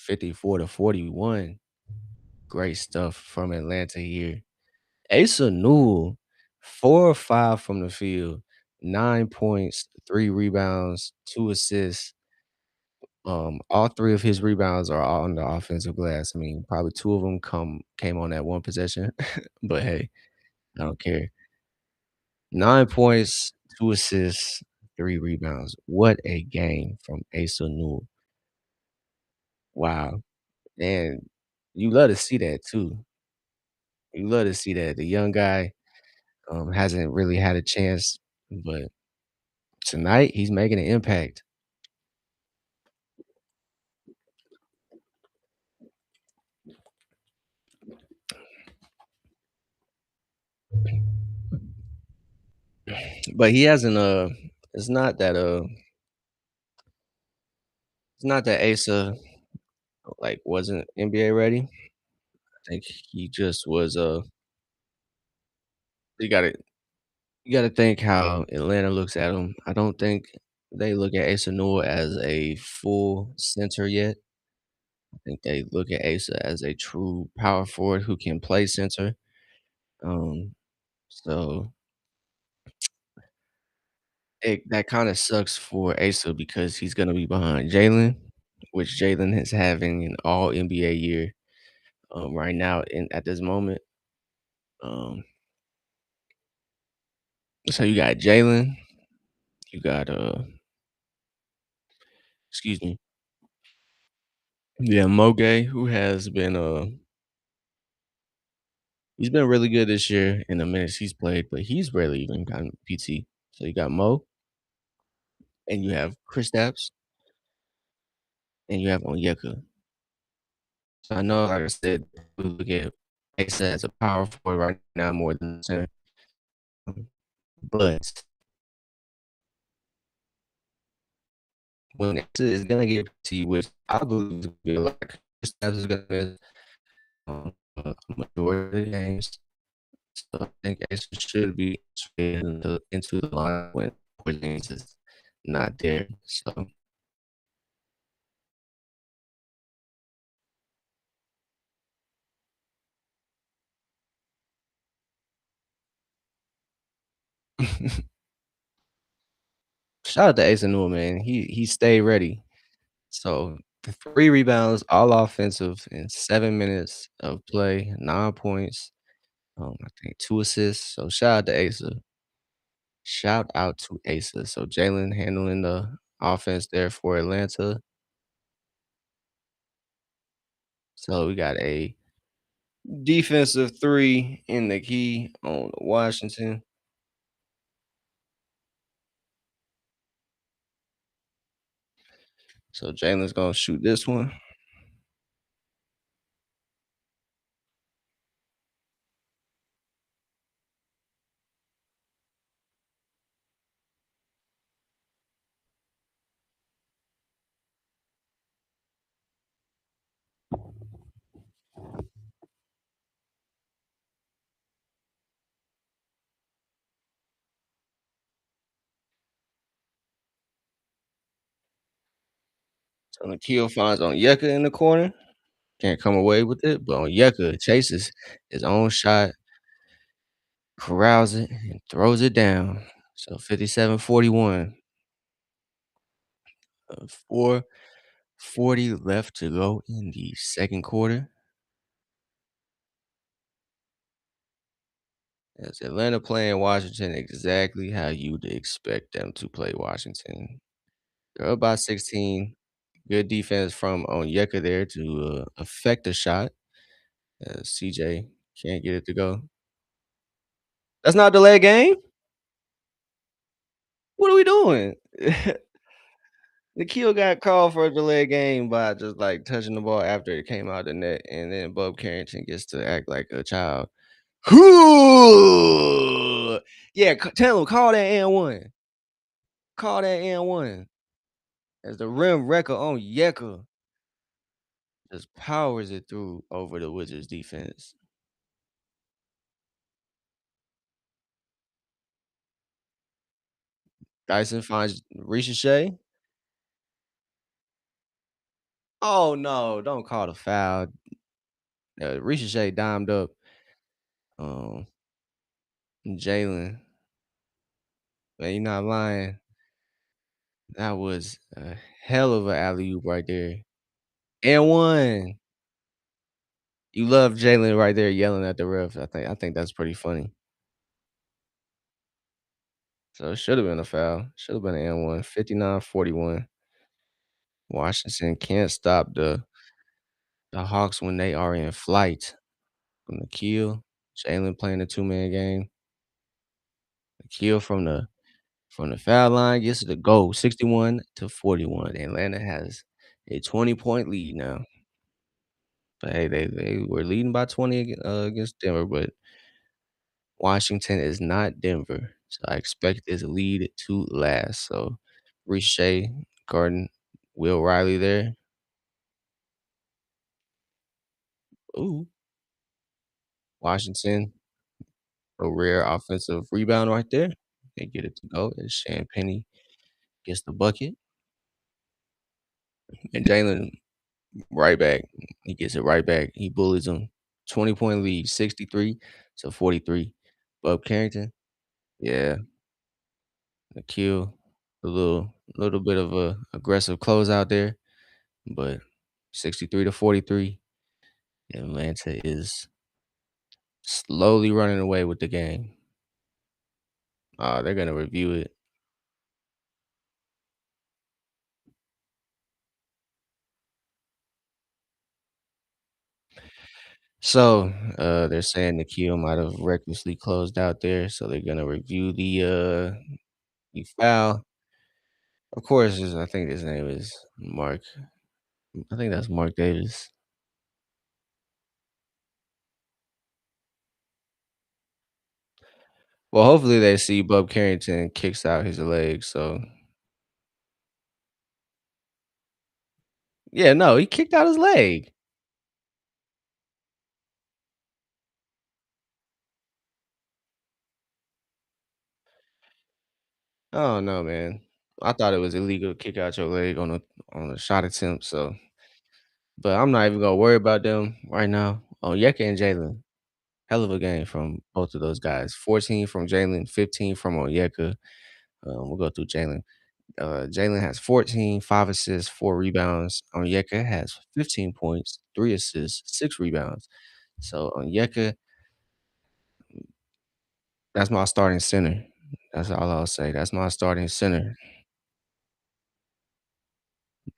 54-41. Great stuff from Atlanta here. Asa Newell, 4 or 5 from the field, 9 points, 3 rebounds, 2 assists. All 3 of his rebounds are on the offensive glass. I mean, probably 2 of them came on that one possession, but hey, I don't care. 9 points, 2 assists, 3 rebounds. What a game from Asa Newell. Wow. And you love to see that too. You love to see that. The young guy, hasn't really had a chance, but tonight he's making an impact. But he hasn't, it's not that, It's not that Asa, like, wasn't NBA ready. I think he just was, you gotta you gotta think how Atlanta looks at him. I don't think they look at Asa Noor as a full center yet. I think they look at Asa as a true power forward who can play center. So that kinda sucks for Asa because he's gonna be behind Jalen, which Jalen is having an all NBA year, right now in at this moment. Um, so you got Jalen, you got, excuse me, yeah, Moge, who has been, he's been really good this year in the minutes he's played, but he's rarely even gotten PT. So you got Mo, and you have Kristaps, and you have Onyeka. So I know, like I said, we look at Asa as a power forward right now more than center, but when Asa is gonna get PT, which I believe to be like Kristaps is gonna miss a majority of the games. So I think Asa should be traded into the line when Porzingis is not there. So shout out to Asa Newell, man. He stayed ready. So 3 rebounds, all offensive in 7 minutes of play, 9 points. I think 2 assists. So shout out to Asa. Shout out to Asa. So Jalen handling the offense there for Atlanta. So we got a defensive three in the key on Washington. So Jalen's gonna shoot this one. So Nikhil finds Onyeka in the corner. Can't come away with it, but Onyeka chases his own shot, corrals it, and throws it down. So 57-41. 4:40 left to go in the second quarter. As Atlanta playing Washington exactly how you'd expect them to play Washington. They're up by 16. Good defense from Onyeka there to affect the shot. CJ can't get it to go. That's not delay game. What are we doing? Nikhil got called for a delay game by just like touching the ball after it came out the net, and then Bub Carrington gets to act like a child. Yeah, tell him call that and one. Call that and one. As the rim wrecker on Yeka just powers it through over the Wizards defense. Dyson finds Ricochet. Oh no, don't call the foul. Ricochet dimed up um Jalen. Man, you not lying. That was a hell of a alley oop right there. And one. You love Jalen right there yelling at the ref. I think that's pretty funny. So it should have been a foul. Should have been an and one. 59-41. Washington can't stop the Hawks when they are in flight. From the kill, Jalen playing the two-man game. The kill from the foul line gets to the goal, 61-41. Atlanta has a 20-point lead now. But hey, they were leading by 20 against Denver, but Washington is not Denver. So I expect this lead to last. So Ricochet guarding Will Riley there. Ooh, Washington, a rare offensive rebound right there. They get it to go, and Shan Penny gets the bucket, and Jalen right back. He gets it right back. He bullies him. 20-point lead, 63-43. Bub Carrington, yeah, the kill. A little bit of a aggressive closeout there, but 63-43. Atlanta is slowly running away with the game. They're gonna review it. So, they're saying Nikhil might have recklessly closed out there, so they're gonna review the foul. Of course, I think his name is Mark. I think that's Mark Davis. Well, hopefully they see Bub Carrington kicks out his leg. So yeah, no, he kicked out his leg. Oh no, man. I thought it was illegal to kick out your leg on a shot attempt. So, but I'm not even gonna worry about them right now. Onyeka and Jalen, hell of a game from both of those guys. 14 from Jalen, 15 from Onyeka. We'll go through Jalen. Jalen has 14, 5 assists, 4 rebounds. Onyeka has 15 points, 3 assists, 6 rebounds. So Onyeka, that's my starting center. That's all I'll say. That's my starting center.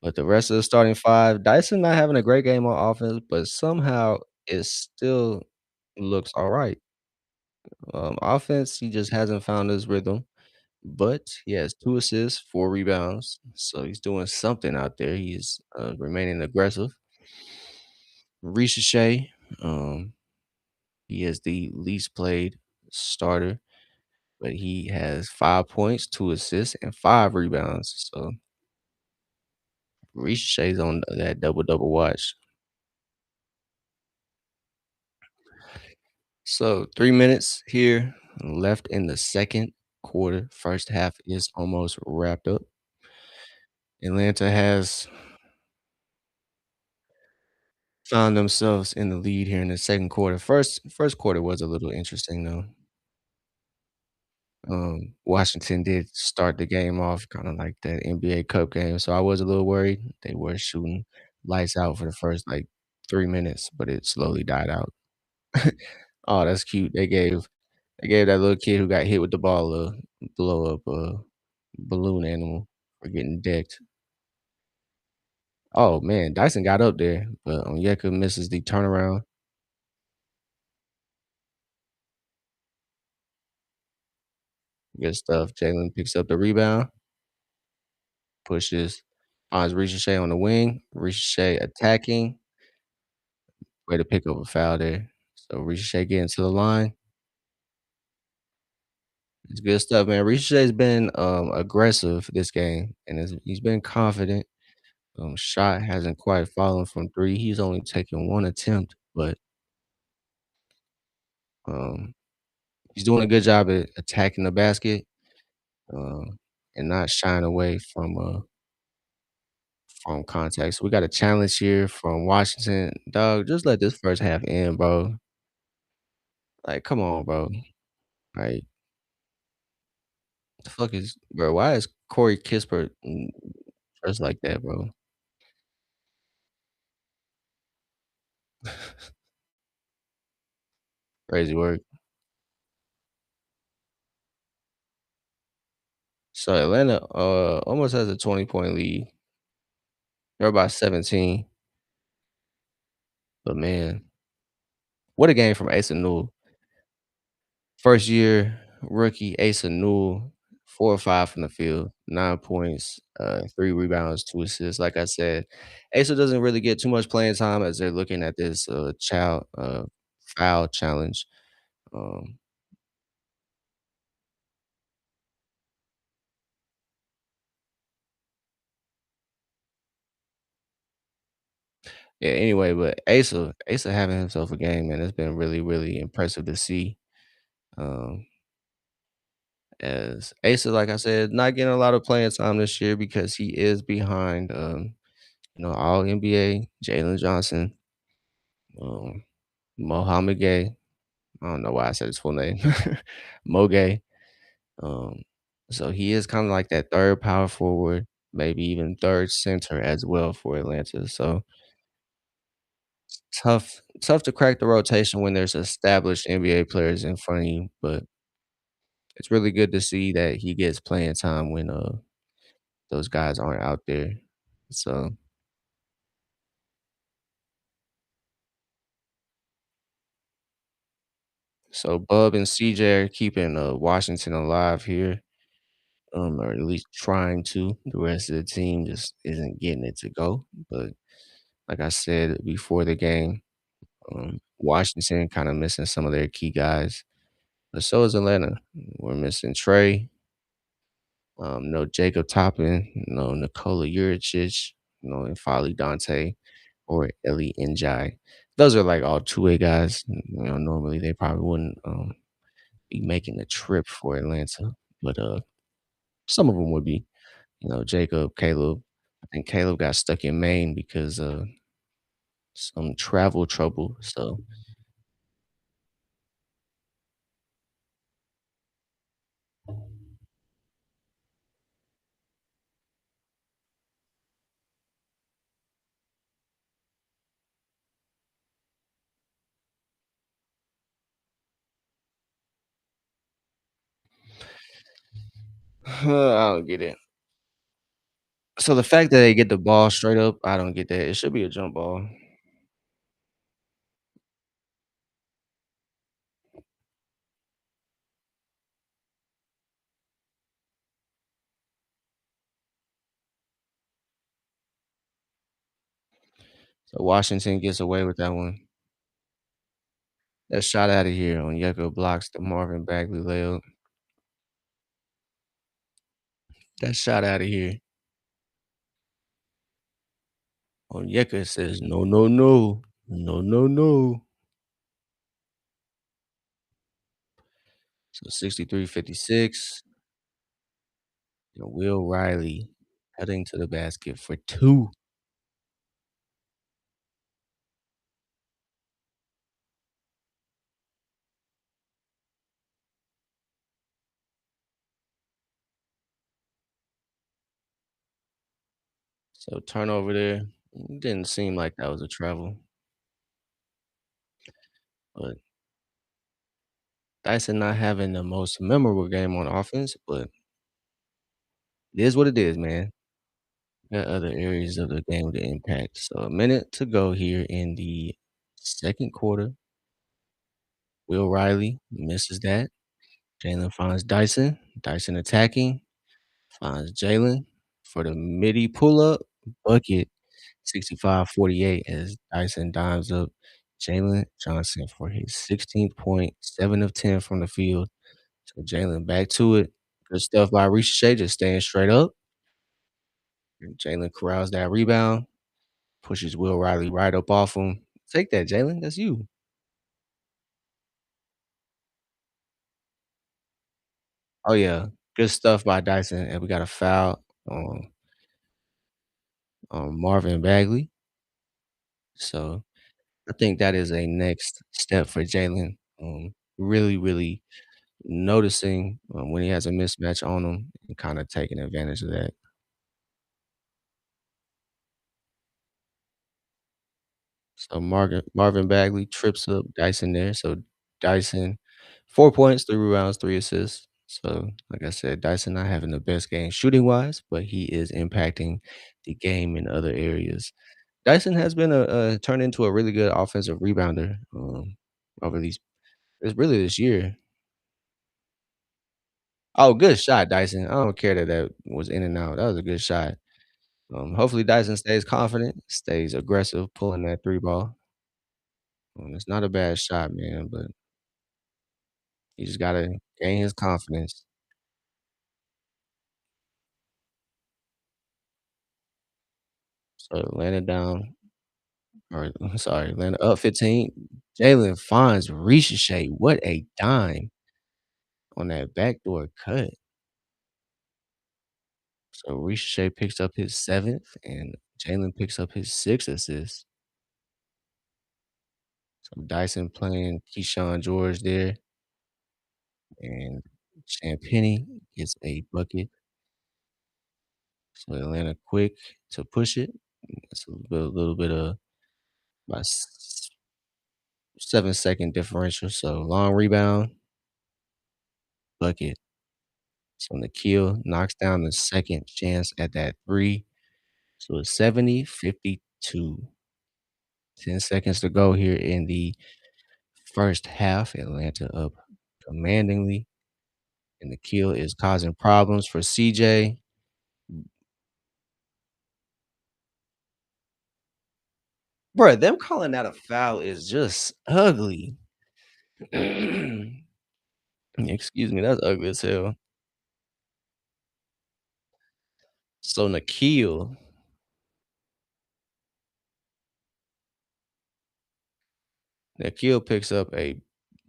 But the rest of the starting five, Dyson not having a great game on offense, but somehow it still looks all right. Offense, he just hasn't found his rhythm, but he has 2 assists, 4 rebounds. So he's doing something out there. He's remaining aggressive. Shea, um, he is the least played starter, but he has 5 points, 2 assists, and 5 rebounds. So Shea's on that double double watch. So 3 minutes here left in the second quarter. First half is almost wrapped up. Atlanta has found themselves in the lead here in the second quarter. First quarter was a little interesting though. Washington did start the game off kind of like that NBA Cup game, so I was a little worried. They were shooting lights out for the first like 3 minutes, but it slowly died out. Oh, that's cute. They gave that little kid who got hit with the ball a blow up balloon animal for getting decked. Oh man, Dyson got up there, but Onyeka misses the turnaround. Good stuff. Jalen picks up the rebound, pushes, finds Ricochet on the wing. Ricochet attacking. Way to pick up a foul there. So Ricochet getting to the line. It's good stuff, man. Ricochet's been aggressive this game, and he's been confident. Shot hasn't quite fallen from three. He's only taken one attempt, but um, he's doing a good job at attacking the basket, um, and not shying away from contact. So we got a challenge here from Washington. Dog, just let this first half end, bro. Like, come on, bro. Like, the fuck is bro? Why is Corey Kispert dressed like that, bro? Crazy work. So Atlanta almost has a 20-point lead. They're about 17. But man, what a game from Asa Newell. First year rookie Asa Newell, 4 or 5 from the field, 9 points, 3 rebounds, 2 assists. Like I said, Asa doesn't really get too much playing time as they're looking at this child foul challenge. Um, Yeah, anyway, but Asa having himself a game, man, it's been really, really impressive to see. Um, as Asa, like I said, not getting a lot of playing time this year because he is behind, all NBA, Jalen Johnson, um, Mohamed Gay. I don't know why I said his full name, Mo Gay. Um, so he is kind of like that third power forward, maybe even third center as well for Atlanta. So tough to crack the rotation when there's established NBA players in front of you, but it's really good to see that he gets playing time when those guys aren't out there. So so Bub and CJ are keeping Washington alive here. Or at least trying to. The rest of the team just isn't getting it to go. But like I said before the game, Washington kind of missing some of their key guys, but so is Atlanta. We're missing Trey, no Jacob Toppin, no Nikola Juricic, no N'Faly Dante or Ellie Njai. Those are like all two-way guys. Normally they probably wouldn't be making the trip for Atlanta, but some of them would be. Jacob, Caleb. I think Caleb got stuck in Maine because of some travel trouble. So I don't get it. So the fact that they get the ball straight up, I don't get that. It should be a jump ball. So Washington gets away with that one. That shot out of here on Yeko blocks the Marvin Bagley layup. That shot out of here on Yeka says, no, no, no. No, no, no. So 63-56. And Will Riley heading to the basket for two. So turnover there. Didn't seem like that was a travel, but Dyson not having the most memorable game on offense, but it is what it is, man. Got other areas of the game to impact. So a minute to go here in the second quarter. Will Riley misses that. Jalen finds Dyson. Dyson attacking. Finds Jalen for the midi pull up bucket. 65-48 as Dyson dimes up Jalen Johnson for his 16th point, 7 of 10 from the field. So Jalen back to it. Good stuff by Ricochet, just staying straight up. And Jalen corrals that rebound, pushes Will Riley right up off him. Take that, Jalen. That's you. Oh yeah, good stuff by Dyson. And we got a foul on Marvin Bagley. So I think that is a next step for Jalen. Really, really noticing when he has a mismatch on him and kind of taking advantage of that. So Marvin Bagley trips up Dyson there. So Dyson, 4 points, 3 rebounds, 3 assists. So like I said, Dyson not having the best game shooting wise, but he is impacting the game in other areas. Dyson has been a turned into a really good offensive rebounder over these. It's really this year. Oh, good shot, Dyson. I don't care that that was in and out. That was a good shot. Hopefully Dyson stays confident, stays aggressive, pulling that 3 ball. It's not a bad shot, man, but he just gotta gain his confidence. So Atlanta down or I'm sorry, Atlanta up 15. Jalen finds Ricochet. What a dime on that backdoor cut. So Ricochet picks up his 7th, and Jalen picks up his 6th assist. So Dyson playing Keyshawn George there, and Champagnie gets a bucket. So Atlanta quick to push it. It's a little bit of about 7-second differential. So long rebound, bucket. So Nikhil knocks down the second chance at that three. So it's 70-52. 10 seconds to go here in the first half. Atlanta up commandingly. And Nikhil is causing problems for CJ. Bruh, them calling that a foul is just ugly. Excuse me, that's ugly as hell. So Nikhil picks up a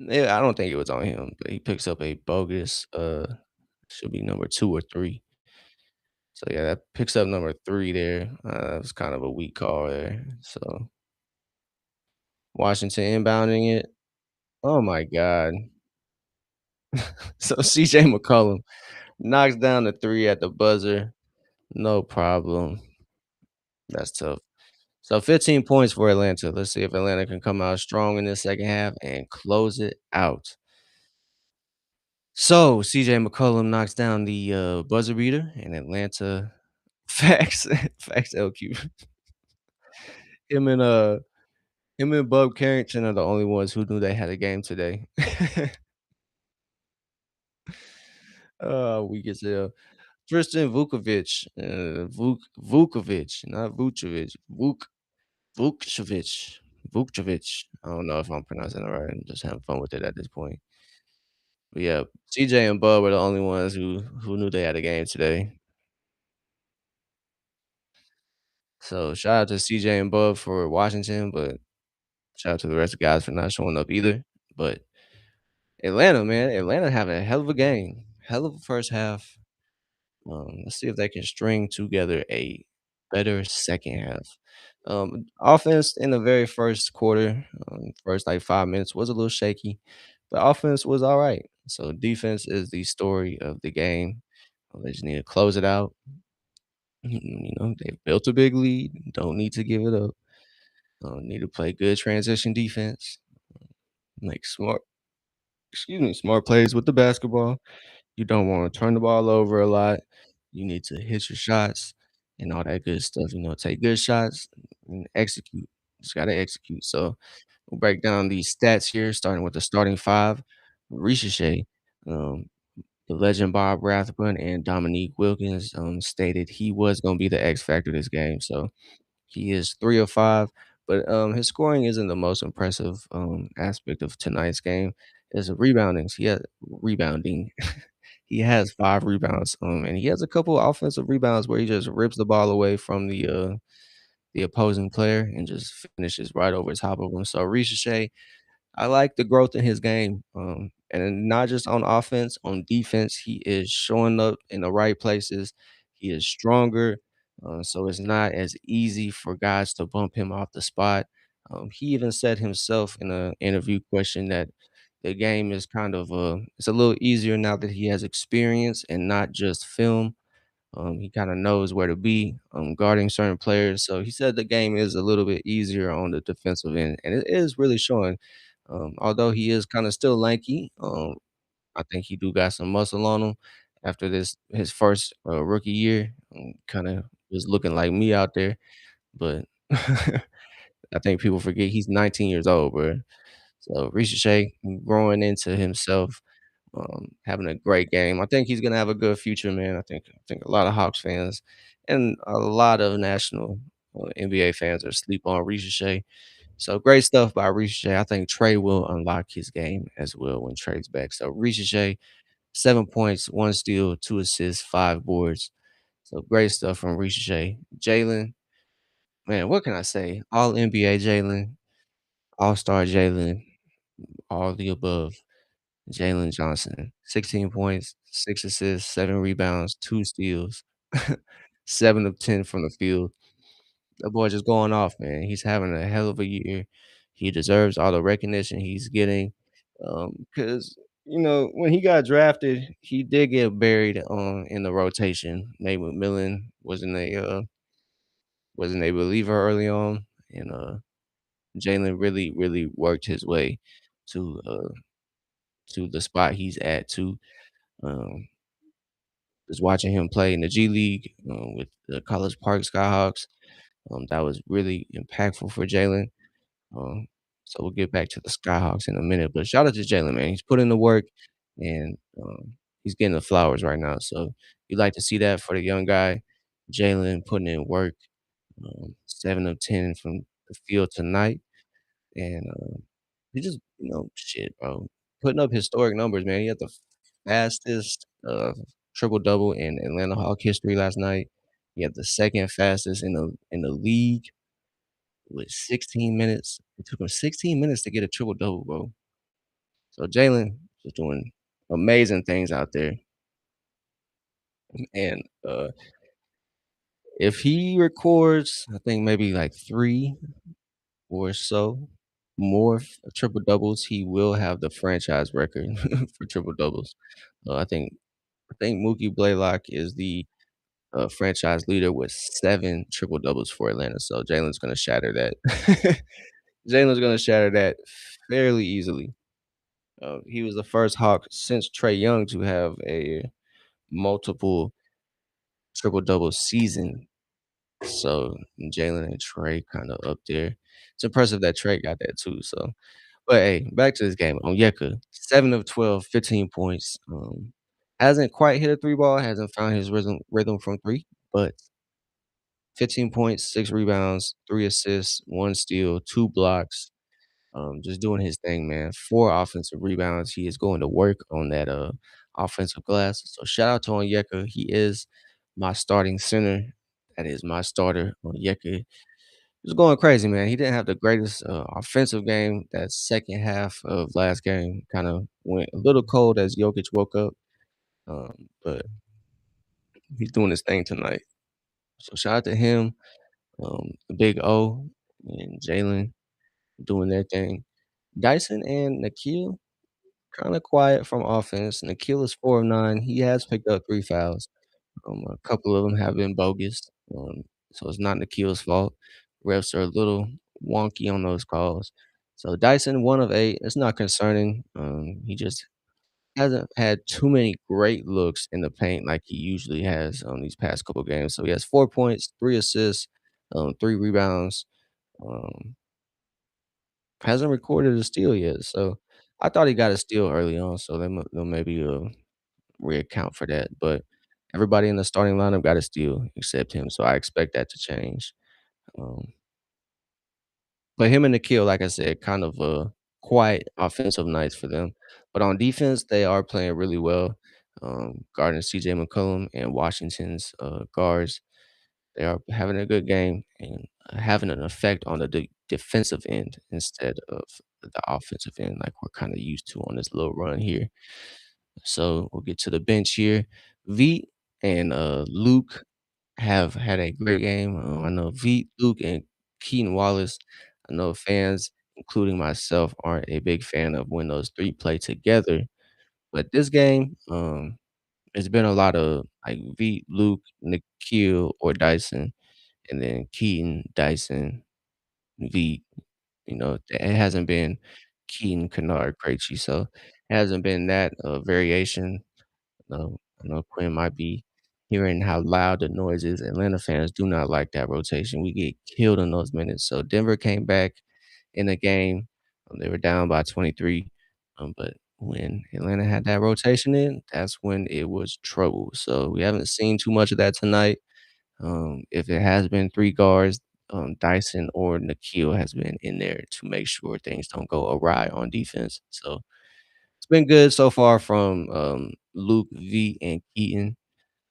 yeah, I don't think it was on him, but he picks up a bogus, should be number 2 or 3. So, yeah, that picks up number 3 there. It was kind of a weak call there. So, Washington inbounding it. Oh my god. So, CJ McCollum knocks down the 3 at the buzzer. No problem. That's tough. So 15 points for Atlanta. Let's see if Atlanta can come out strong in this second half and close it out. So CJ McCollum knocks down the buzzer beater, and Atlanta facts facts LQ. Him and him and Bub Carrington are the only ones who knew they had a game today. We get to Tristan Vukovic, Vukovic, not Vucevic, Vukcevic, Vukcevic. I don't know if I'm pronouncing it right. I'm just having fun with it at this point. But yeah, CJ and Bub were the only ones who knew they had a game today. So shout out to CJ and Bub for Washington, but shout out to the rest of the guys for not showing up either. But Atlanta, man, Atlanta having a hell of a game, hell of a first half. Let's see if they can string together a better second half. Offense in the very first quarter, first like 5 minutes was a little shaky, but offense was all right. So defense is the story of the game. They just need to close it out. They've built a big lead. Don't need to give it up. Need to play good transition defense. Make smart plays with the basketball. You don't wanna turn the ball over a lot. You need to hit your shots and all that good stuff, take good shots and execute. Just gotta execute. So, we'll break down these stats here, starting with the starting 5. Ricochet, um, the legend Bob Rathbun and Dominique Wilkins, stated he was gonna be the X factor this game, so he is 3 of 5, but, his scoring isn't the most impressive, aspect of tonight's game. It's rebounding. He has 5 rebounds, and he has a couple offensive rebounds where he just rips the ball away from the opposing player and just finishes right over top of him. So Ricochet, I like the growth in his game, and then not just on offense, on defense, he is showing up in the right places. He is stronger, so it's not as easy for guys to bump him off the spot. He even said himself in an interview question that the game is kind of it's a little easier now that he has experience and not just film. He kind of knows where to be guarding certain players. So he said the game is a little bit easier on the defensive end, and it is really showing. Although he is kind of still lanky, I think he do got some muscle on him after this his first rookie year. Kind of was looking like me out there, but I think people forget he's 19 years old, bro. So Ricochet growing into himself, having a great game. I think he's gonna have a good future, man. I think a lot of Hawks fans and a lot of national NBA fans are sleep on Ricochet. So great stuff by Ricochet. I think Trey will unlock his game as well when Trey's back. So Ricochet, 7 points, 1 steal, 2 assists, 5 boards. So great stuff from Ricochet. Jalen, Man, what can I say? All NBA Jalen, All-Star Jalen, all the above. Jalen Johnson, 16 points, 6 assists, 7 rebounds, 2 steals, 7 of 10 from the field. That boy just going off, man. He's having a hell of a year. He deserves all the recognition he's getting. Because when he got drafted, he did get buried in the rotation. Nate McMillan wasn't a believer early on, and Jalen really, really worked his way to the spot he's at too. Um, just watching him play in the G League with the College Park Skyhawks, that was really impactful for Jalen. Um, so we'll get back to the Skyhawks in a minute, but shout out to Jalen, man. He's put in the work and he's getting the flowers right now. So you like to see that for the young guy, Jalen putting in work, 7 of 10 from the field tonight, and he just shit, bro, putting up historic numbers, man. He had the fastest triple double in Atlanta Hawk history last night. He had the second fastest in the league with 16 minutes. It took him 16 minutes to get a triple double, bro. So Jalen is doing amazing things out there. And if he records, I think maybe like three or so more triple doubles, he will have the franchise record for triple doubles. I think Mookie Blaylock is the franchise leader with 7 triple doubles for Atlanta. So Jalen's gonna shatter that. Jalen's gonna shatter that fairly easily. He was the first Hawk since Trey Young to have a multiple triple double season. So Jalen and Trey kind of up there. It's impressive that Trey got that too. So, but hey, back to this game. Onyeka, 7 of 12, 15 points. Hasn't quite hit a three ball. Hasn't found his rhythm from three, but 15 points, 6 rebounds, 3 assists, 1 steal, 2 blocks. Just doing his thing, man. 4 offensive rebounds. He is going to work on that offensive glass. So shout out to Onyeka. He is my starting center. That is my starter. Onyeka was going crazy, man. He didn't have the greatest offensive game. That second half of last game kind of went a little cold as Jokic woke up. But he's doing his thing tonight. So shout out to him, Big O, and Jalen doing their thing. Dyson and Nikhil kinda quiet from offense. Nikhil is 4 of 9. He has picked up 3 fouls. A couple of them have been bogus, so it's not Nikhil's fault. Refs are a little wonky on those calls. So Dyson, 1 of 8. It's not concerning. He just hasn't had too many great looks in the paint like he usually has on these past couple games. So he has 4 points, 3 assists, 3 rebounds. Um, hasn't recorded a steal yet, so I thought he got a steal early on, so they'll maybe, reaccount for that, but everybody in the starting lineup got a steal except him, so I expect that to change. Um, but him and Nikhil, like I said, kind of, quiet offensive nights for them, but on defense, they are playing really well, guarding CJ McCollum and Washington's, guards. They are having a good game and having an effect on the defensive end instead of the offensive end, like we're kind of used to on this little run here. So we'll get to the bench here. V and Luke have had a great game. I know V, Luke, and Keaton Wallace. I know fans, including myself, aren't a big fan of when those three play together. But this game, it's been a lot of like V, Luke, Nikhil, or Dyson, and then Keaton, Dyson, V. It hasn't been Keaton, Kennard, Krejci, so it hasn't been that variation. I know Quinn might be hearing how loud the noise is. Atlanta fans do not like that rotation. We get killed in those minutes. So Denver came back in the game. They were down by 23. But when Atlanta had that rotation in, that's when it was trouble. So we haven't seen too much of that tonight. If it has been 3 guards, Dyson or Nikhil has been in there to make sure things don't go awry on defense. So it's been good so far from Luke, V, and Keaton.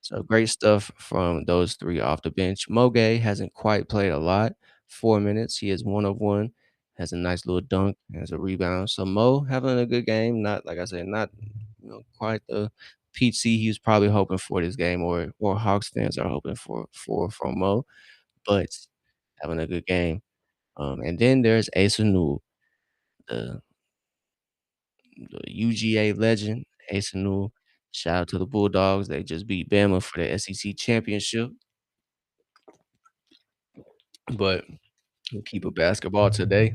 So great stuff from those 3 off the bench. Mo Gay hasn't quite played a lot, 4 minutes, he is 1 of 1, has a nice little dunk, has a rebound. So Mo having a good game, not like I said, not, quite the PC he was probably hoping for this game or Hawks fans are hoping for from Mo, but having a good game. And then there's Asa Newell, the UGA legend, Asa Newell. Shout out to the Bulldogs, they just beat Bama for the SEC championship, but we'll keep it basketball today.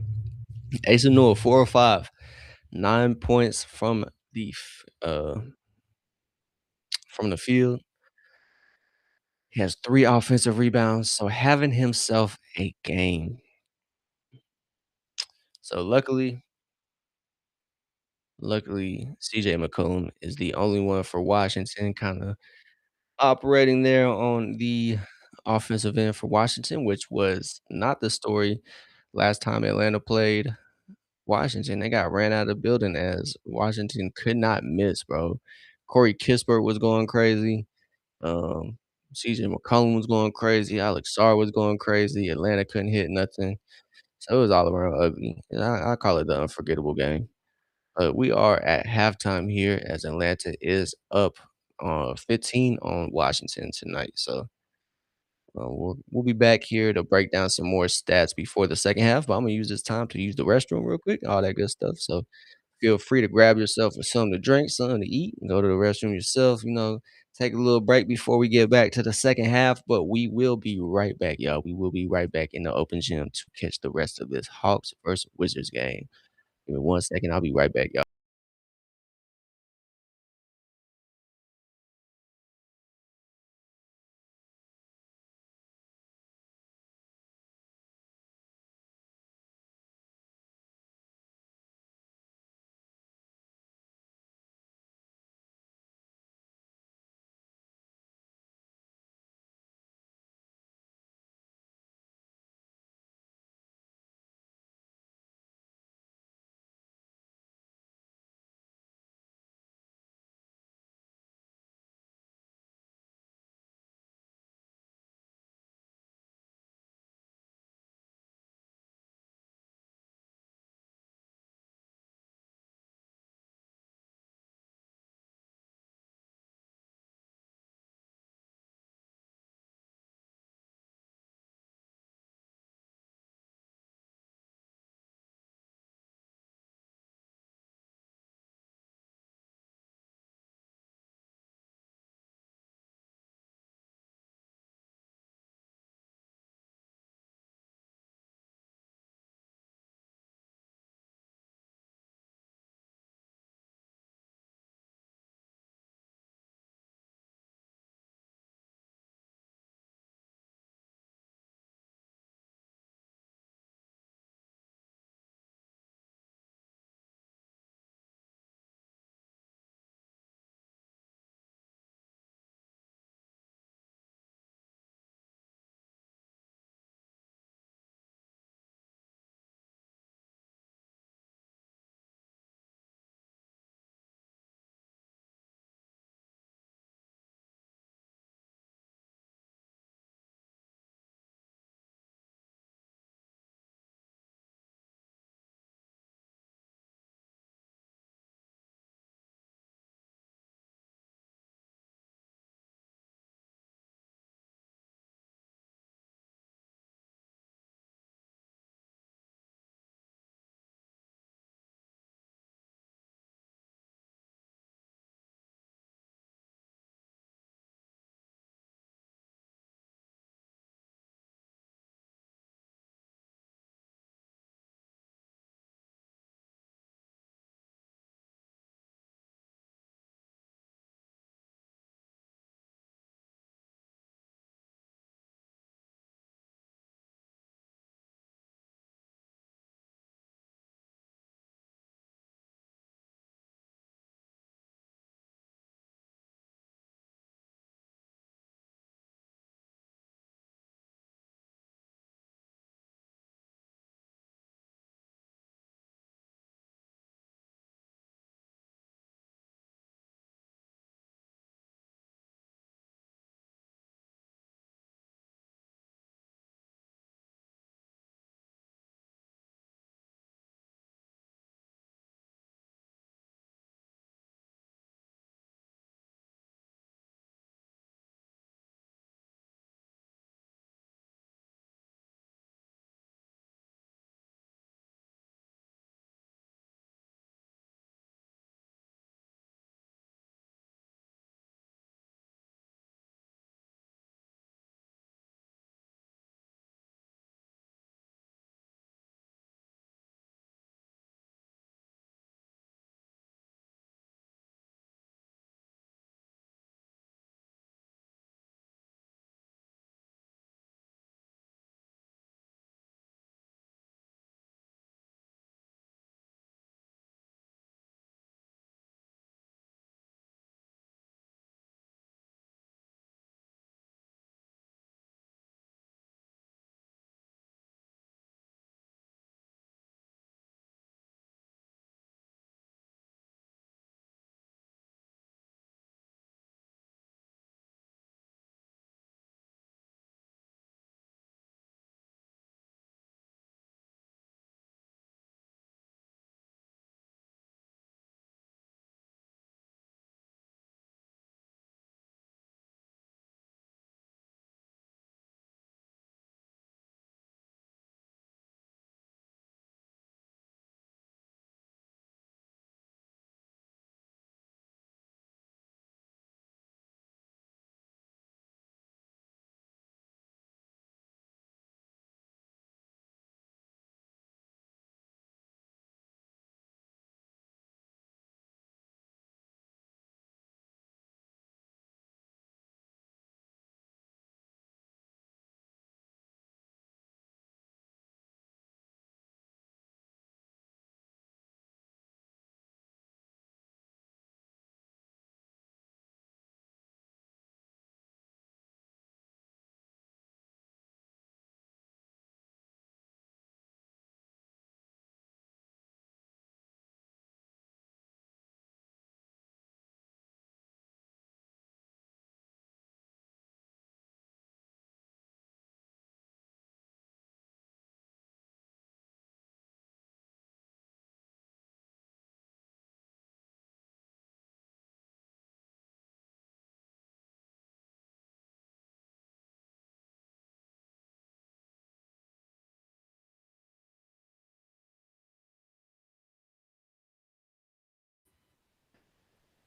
Asa Newell, 4 or 5, 9 points from the field. He has 3 offensive rebounds, so having himself a game. So luckily, CJ McCollum is the only one for Washington kinda operating there on the offensive end for Washington, which was not the story last time Atlanta played Washington. They got ran out of the building as Washington could not miss, bro. Corey Kispert was going crazy. Um, CJ McCollum was going crazy. Alex Sarr was going crazy. Atlanta couldn't hit nothing. So it was all around ugly. And I call it the unforgettable game. We are at halftime here as Atlanta is up 15 on Washington tonight. So we'll be back here to break down some more stats before the second half. But I'm gonna use this time to use the restroom real quick, all that good stuff. So feel free to grab yourself something to drink, something to eat, and go to the restroom yourself. Take a little break before we get back to the second half. But we will be right back, y'all. We will be right back in the open gym to catch the rest of this Hawks versus Wizards game. Give me 1 second. I'll be right back, y'all.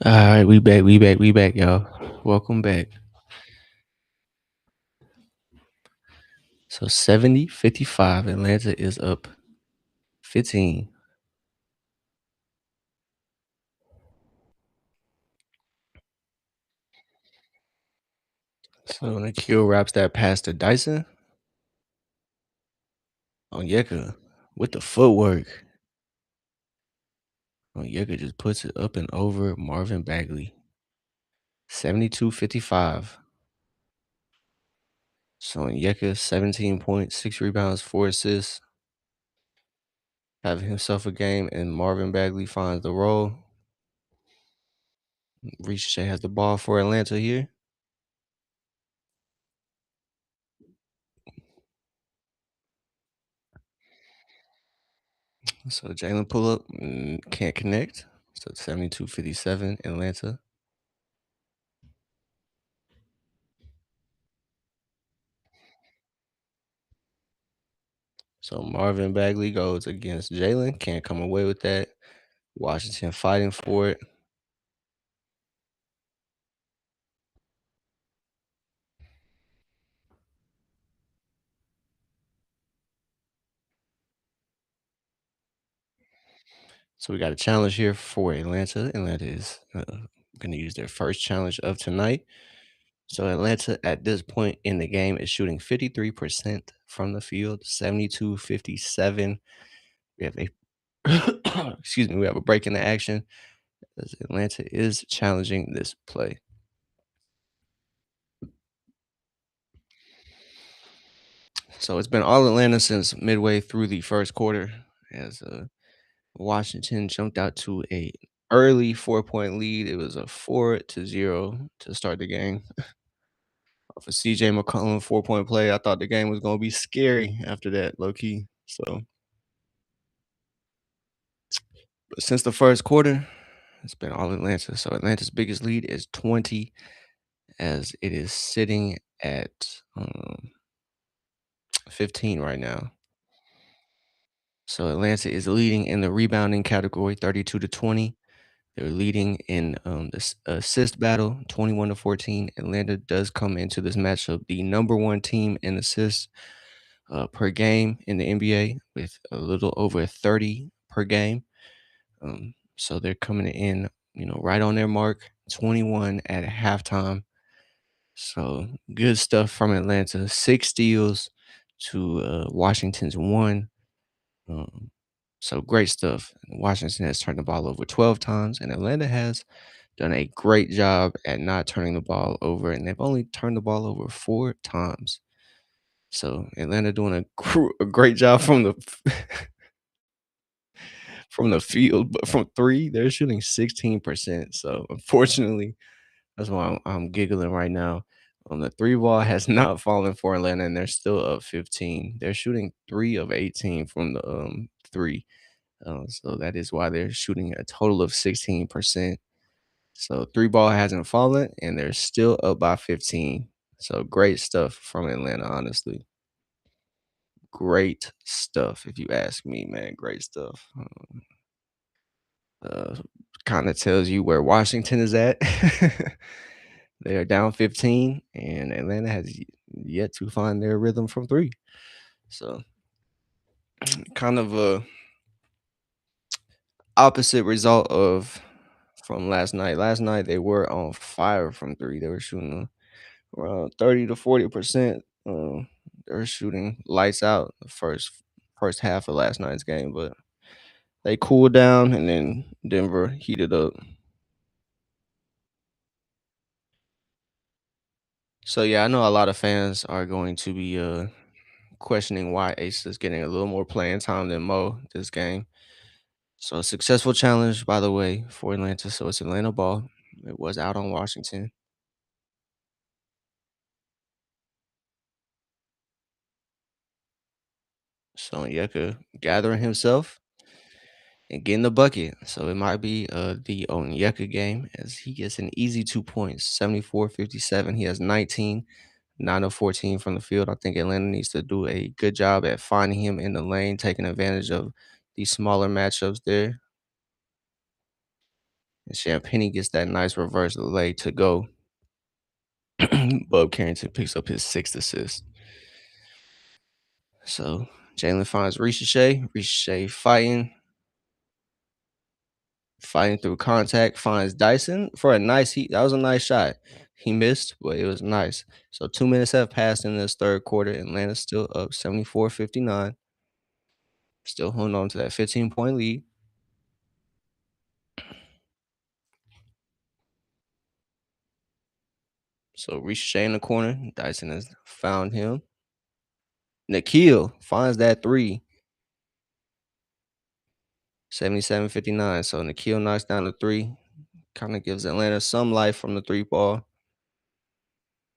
Alright, we back, y'all. Welcome back. So 70-55, Atlanta is up 15. So Nikhil wraps that pass to Dyson Onyeka with the footwork. Onyeka just puts it up and over Marvin Bagley. 72-55. So Onyeka, 17 points, 6 rebounds, 4 assists. Having himself a game, and Marvin Bagley finds the roll. Ricochet has the ball for Atlanta here. So Jalen pull up, can't connect. So 72-57, Atlanta. So Marvin Bagley goes against Jalen, can't come away with that. Washington fighting for it. So we got a challenge here for Atlanta. Atlanta is going to use their first challenge of tonight. So Atlanta at this point in the game is shooting 53% from the field, 72-57. We have a excuse me, we have a break in the action as Atlanta is challenging this play. So it's been all Atlanta since midway through the first quarter as Washington jumped out to a early 4-point lead. It was a 4-0 to start the game. Off a CJ McCollum 4-point play. I thought the game was gonna be scary after that, low key. So but since the first quarter, it's been all Atlanta. So Atlanta's biggest lead is 20 as it is sitting at 15 right now. So Atlanta is leading in the rebounding category 32-20. They're leading in the assist battle 21-14. Atlanta does come into this matchup the number one team in assists per game in the NBA with a little over 30 per game. So they're coming in, right on their mark, 21 at halftime. So good stuff from Atlanta. 6 steals to Washington's 1. Um, so great stuff. Washington has turned the ball over 12 times, and Atlanta has done a great job at not turning the ball over, and they've only turned the ball over 4 times. So Atlanta doing a great job from the from the field, but from 3, they're shooting 16%. So unfortunately, that's why I'm giggling right now. The 3 ball has not fallen for Atlanta, and they're still up 15. They're shooting 3 of 18 from the 3. So that is why they're shooting a total of 16%. So 3 ball hasn't fallen, and they're still up by 15. So great stuff from Atlanta, honestly. Great stuff, if you ask me, man. Great stuff. Uh, Kind of tells you where Washington is at. They are down 15, and Atlanta has yet to find their rhythm from 3. So kind of a opposite result of from last night. Last night they were on fire from 3. They were shooting around 30 to 40%. They were shooting lights out the first half of last night's game, but they cooled down and then Denver heated up. So yeah, I know a lot of fans are going to be questioning why Ace is getting a little more playing time than Mo this game. So a successful challenge, by the way, for Atlanta. So it's Atlanta ball. It was out on Washington. So Onyeka gathering himself and getting the bucket. So it might be the Onyeka game as he gets an easy 2 points, 74-57. He has 19, 9 of 14 from the field. I think Atlanta needs to do a good job at finding him in the lane, taking advantage of these smaller matchups there. And Champagnie gets that nice reverse lay to go. Bub Carrington picks up his sixth assist. So Jalen finds Ricochet. Ricochet fighting through contact, finds Dyson for a nice heat. That was a nice shot. He missed, but it was nice. So 2 minutes have passed in this third quarter. Atlanta's still up 74-59. Still holding on to that 15-point lead. So Ricochet in the corner. Dyson has found him. Nikhil finds that three. 77-59. So Nikhil knocks down the three. Kind of gives Atlanta some life from the three ball.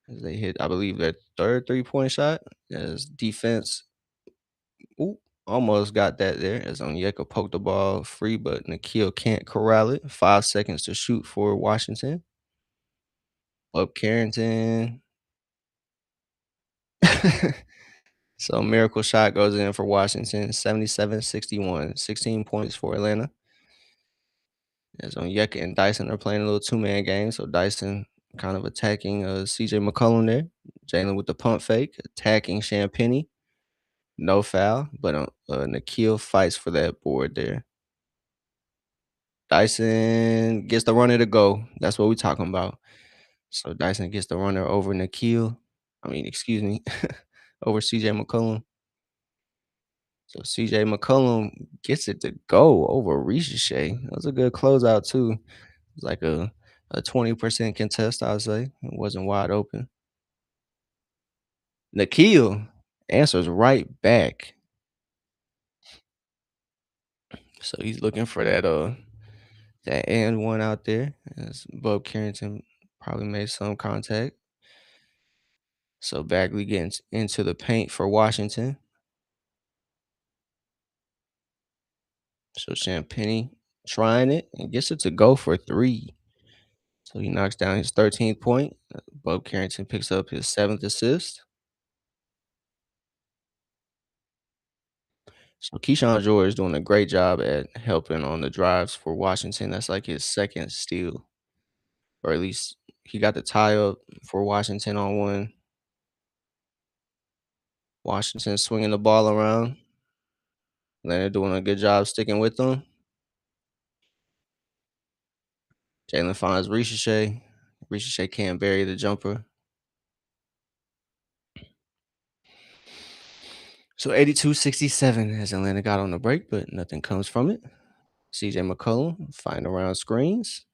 As they hit, I believe, their third 3-point shot. As defense, ooh, almost got that there. As Onyeka poked the ball free, but Nikhil can't corral it. 5 seconds to shoot for Washington. Up Carrington. So miracle shot goes in for Washington. 77-61. 16 points for Atlanta. As Onyeka and Dyson are playing a little two-man game. So Dyson kind of attacking CJ McCollum there. Jalen with the pump fake, attacking Champagnie. No foul, but Nikhil fights for that board there. Dyson gets the runner to go. That's what we're talking about. So Dyson gets the runner over Nikhil. I mean, excuse me, over CJ McCollum. So CJ McCollum gets it to go over Ricochet. That was a good closeout too. It was like a 20% contest, I'd say. It wasn't wide open. Nikhil answers right back. So he's looking for that and one out there. As Bub Carrington probably made some contact. So Bagley gets into the paint for Washington. So Champagnie trying it and gets it to go for three. So he knocks down his 13th point. Bub Carrington picks up his seventh assist. So Keyshawn George is doing a great job at helping on the drives for Washington. That's like his second steal, or at least he got the tie up for Washington on one. Washington swinging the ball around. Leonard doing a good job sticking with them. Jalen finds Ricochet. Ricochet can't bury the jumper. So 82-67 as Atlanta got on the break, but nothing comes from it. CJ McCollum fighting around screens.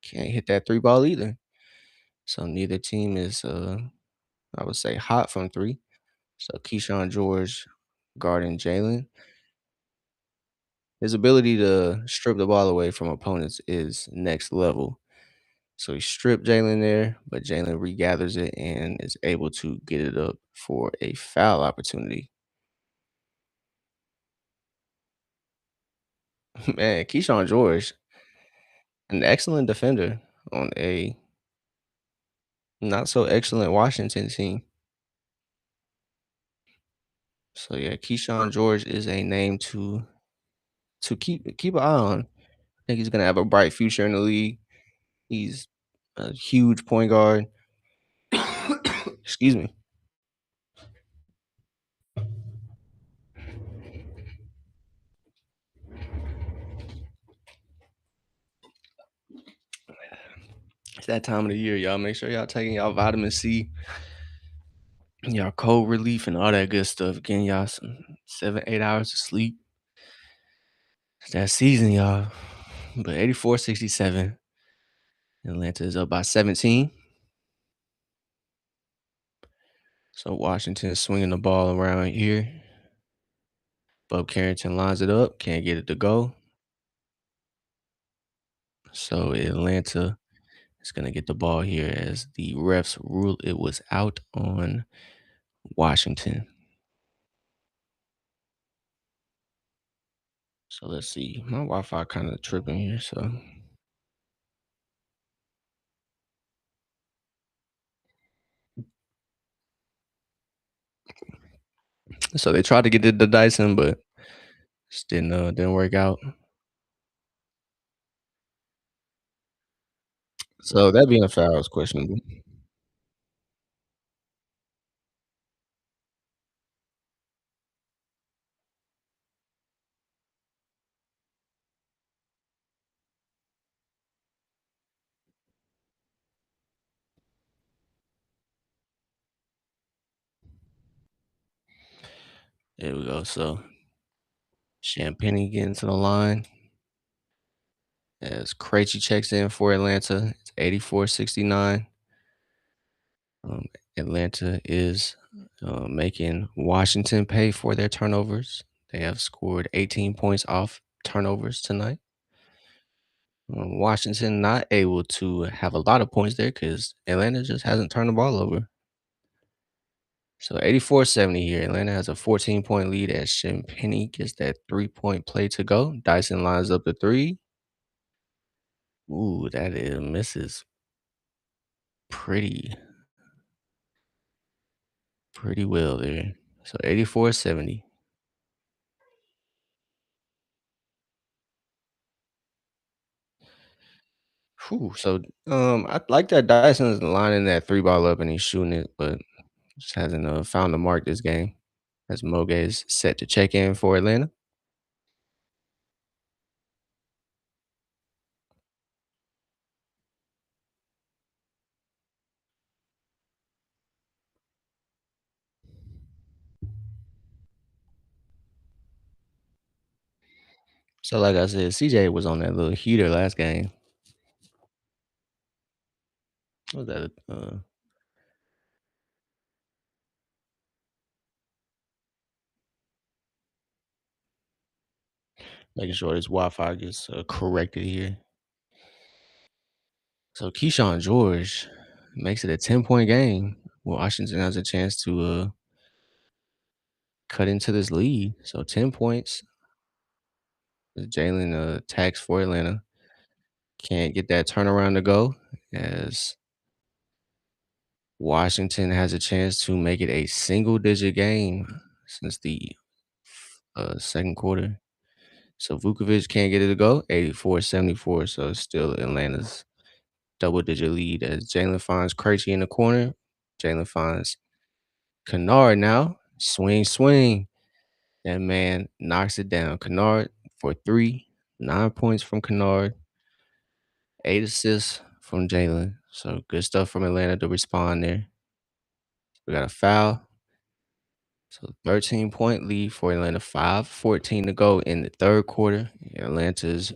Can't hit that three ball either. So neither team is, I would say, hot from three. So Keyshawn George guarding Jalen. His ability to strip the ball away from opponents is next level. So he stripped Jalen there, but Jalen regathers it and is able to get it up for a foul opportunity. Man, Keyshawn George, an excellent defender on a not so excellent Washington team. So yeah, Keyshawn George is a name to keep an eye on. I think he's gonna have a bright future in the league. He's a huge point guard. Excuse me. It's that time of the year, y'all. Make sure y'all taking y'all vitamin C, y'all cold relief, and all that good stuff. Getting y'all some 7, 8 hours of sleep. It's that season, y'all. But 84-67. Atlanta is up by 17. So Washington is swinging the ball around here. Bub Carrington lines it up. Can't get it to go. So Atlanta is going to get the ball here as the refs rule it was out on Washington. So let's see. My Wi-Fi kind of tripping here. So they tried to get it to Dyson, but just didn't work out. So that being a foul is questionable. There we go. So Champagne getting to the line as Krejci checks in for Atlanta. It's 84-69. Um, Atlanta is making Washington pay for their turnovers. They have scored 18 points off turnovers tonight. Washington not able to have a lot of points there because Atlanta just hasn't turned the ball over. So 84-70 here. Atlanta has a 14-point lead as Champagne gets that 3-point play to go. Dyson lines up the three. Ooh, that is misses pretty, pretty well there. So 84-70. Whew, so I like that Dyson's lining that three ball up and he's shooting it, but just hasn't found the mark this game. As Moge is set to check in for Atlanta. So like I said, CJ was on that little heater last game. What was that? Making sure his Wi-Fi gets corrected here. So Keyshawn George makes it a 10-point game. Washington has a chance to cut into this lead. So 10 points. Jalen attacks for Atlanta. Can't get that turnaround to go as Washington has a chance to make it a single digit game since the second quarter. So Vukovic can't get it to go, 84-74. So it's still Atlanta's double digit lead as Jalen finds Krejci in the corner. Jalen finds Kennard now. Swing, swing. That man knocks it down. Kennard for three, 9 points from Kennard, eight assists from Jalen. So good stuff from Atlanta to respond there. We got a foul. So 13-point lead for Atlanta, 5:14 to go in the third quarter. Atlanta's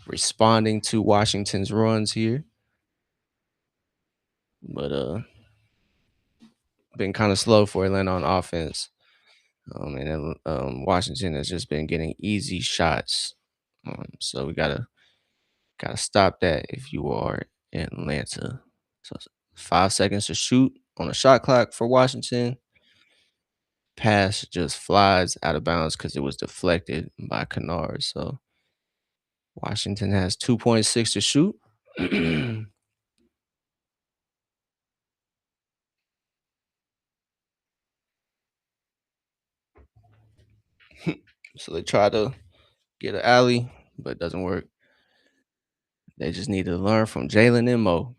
responding to Washington's runs here, but been kind of slow for Atlanta on offense. Washington has just been getting easy shots. So we gotta stop that if you are in Atlanta. So 5 seconds to shoot on the shot clock for Washington. Pass just flies out of bounds because it was deflected by Kennard. So Washington has 2.6 to shoot. So they try to get an alley, but it doesn't work. They just need to learn from Jalen and Mo.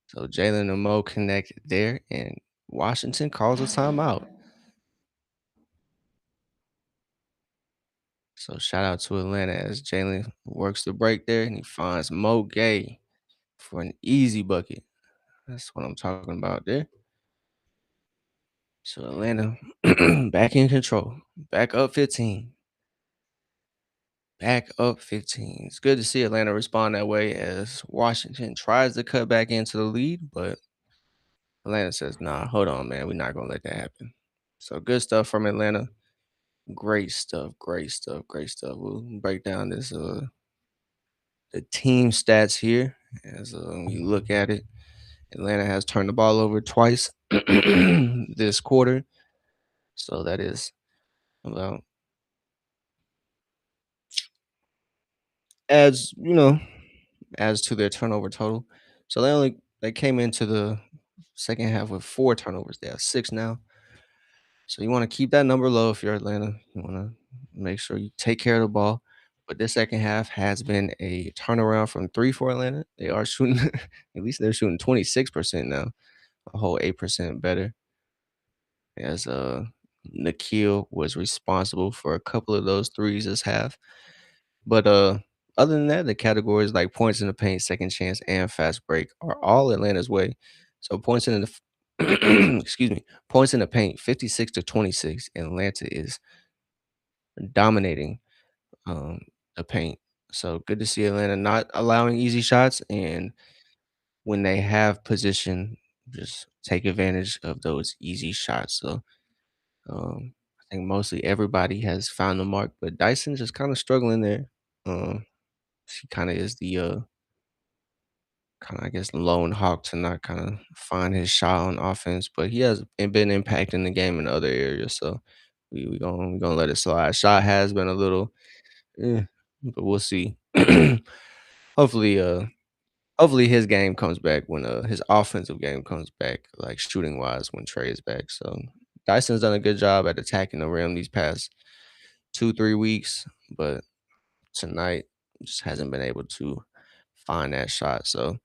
So Jalen and Mo connect there, and Washington calls a timeout. So shout out to Atlanta as Jalen works the break there, and he finds Mo Gay for an easy bucket. That's what I'm talking about there. So Atlanta back in control, back up 15. Back up 15. It's good to see Atlanta respond that way as Washington tries to cut back into the lead, but Atlanta says, nah, hold on, man. We're not going to let that happen. So good stuff from Atlanta. Great stuff, great stuff, great stuff. We'll break down this the team stats here as we look at it. Atlanta has turned the ball over twice this quarter. So that is about adds, adds to their turnover total. So they came into the second half with four turnovers. They have six now. So you want to keep that number low if you're Atlanta. You want to make sure you take care of the ball. but this second half has been a turnaround from 3 for Atlanta. They are shooting at least they're shooting 26% now, a whole 8% better as, Nickeil was responsible for a couple of those threes this half. But, other than that, the categories like points in the paint, second chance, and fast break are all Atlanta's way. So points in the excuse me, points in the paint, 56 to 26. Atlanta is dominating um, the paint. So good to see Atlanta not allowing easy shots, and when they have position, just take advantage of those easy shots. So I think mostly everybody has found the mark, but Dyson just kind of struggling there. Um, he kind of is the kind of I guess lone hawk to not kind of find his shot on offense, but he has been impacting the game in other areas. So we gonna let it slide. Shot has been a little, eh, but we'll see. Hopefully, hopefully his game comes back when his offensive game comes back, like shooting wise when Trey is back. So Dyson's done a good job at attacking the rim these past 2 3 weeks, but tonight just hasn't been able to find that shot. So,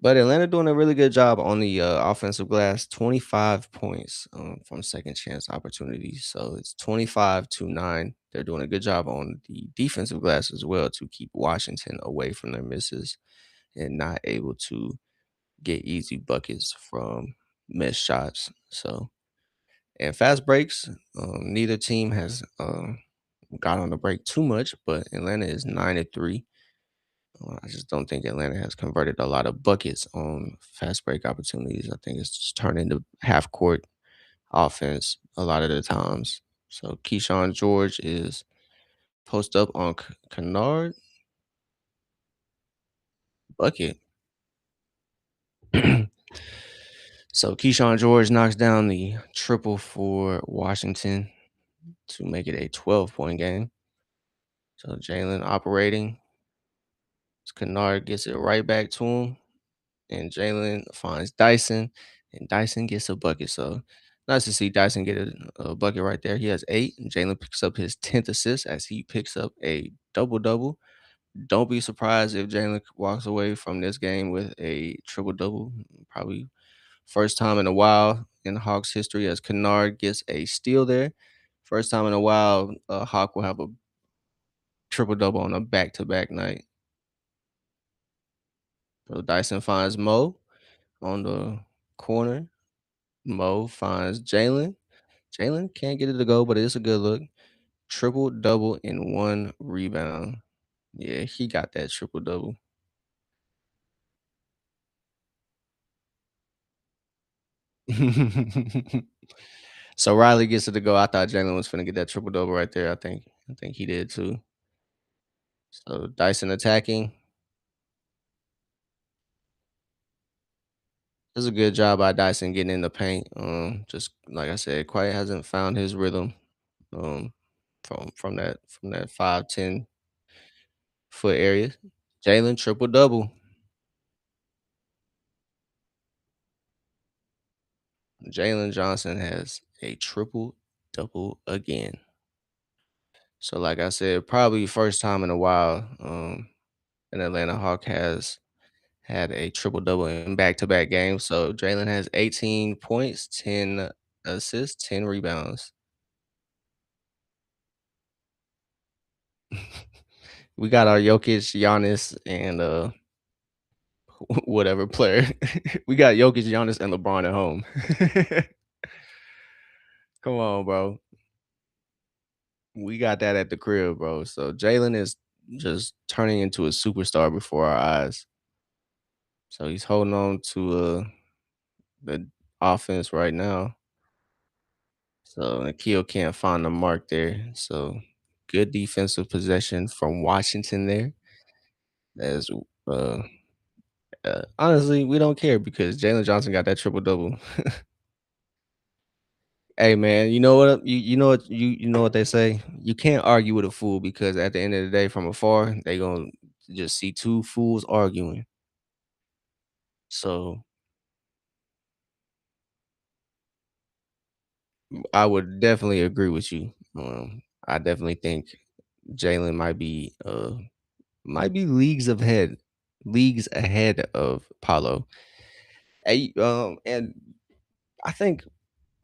but Atlanta doing a really good job on the offensive glass. 25 points from second chance opportunities. So it's 25-9. They're doing a good job on the defensive glass as well to keep Washington away from their misses and not able to get easy buckets from missed shots. So, and fast breaks, neither team has got on the break too much, but Atlanta is 9-3. I just don't think Atlanta has converted a lot of buckets on fast break opportunities. I think it's just turned into half court offense a lot of the times. So Keyshawn George is post up on Kennard bucket. So Keyshawn George knocks down the triple for Washington to make it a 12-point game. So Jalen operating. Kennard gets it right back to him. And Jalen finds Dyson, and Dyson gets a bucket. So nice to see Dyson get a bucket right there. He has 8, and Jalen picks up his 10th assist as he picks up a double double. Don't be surprised if Jalen walks away from this game with a triple double. Probably first time in a while in Hawks history as Kennard gets a steal there. First time in a while, Hawk will have a triple double on a back to back night. So Dyson finds Mo on the corner. Mo finds Jalen. Jalen can't get it to go, but it's a good look. Triple double in 1 rebound. Yeah, he got that triple double. So Riley gets it to go. I thought Jalen was finna get that triple double right there. I think he did too. So Dyson attacking. Does a good job by Dyson getting in the paint. Just like I said, quite hasn't found his rhythm. Um, from that 5-10 foot area. Jalen triple double. Jalen Johnson has a triple double again. So, like I said, probably first time in a while, an Atlanta Hawk has had a triple double in back to back games. So Jalen has 18 points, 10 assists, 10 rebounds. We got our Jokic, Giannis, and whatever player. We got Jokic, Giannis, and LeBron at home. Come on, bro. We got that at the crib, bro. So Jalen is just turning into a superstar before our eyes. So he's holding on to the offense right now. So Nikhil can't find the mark there. So good defensive possession from Washington there. As uh, honestly, we don't care because Jalen Johnson got that triple double. Hey man, you know what? You know what you know what they say. You can't argue with a fool because at the end of the day, from afar, they gonna just see two fools arguing. So I would definitely agree with you. I definitely think Jalen might be leagues ahead of Paulo. And I think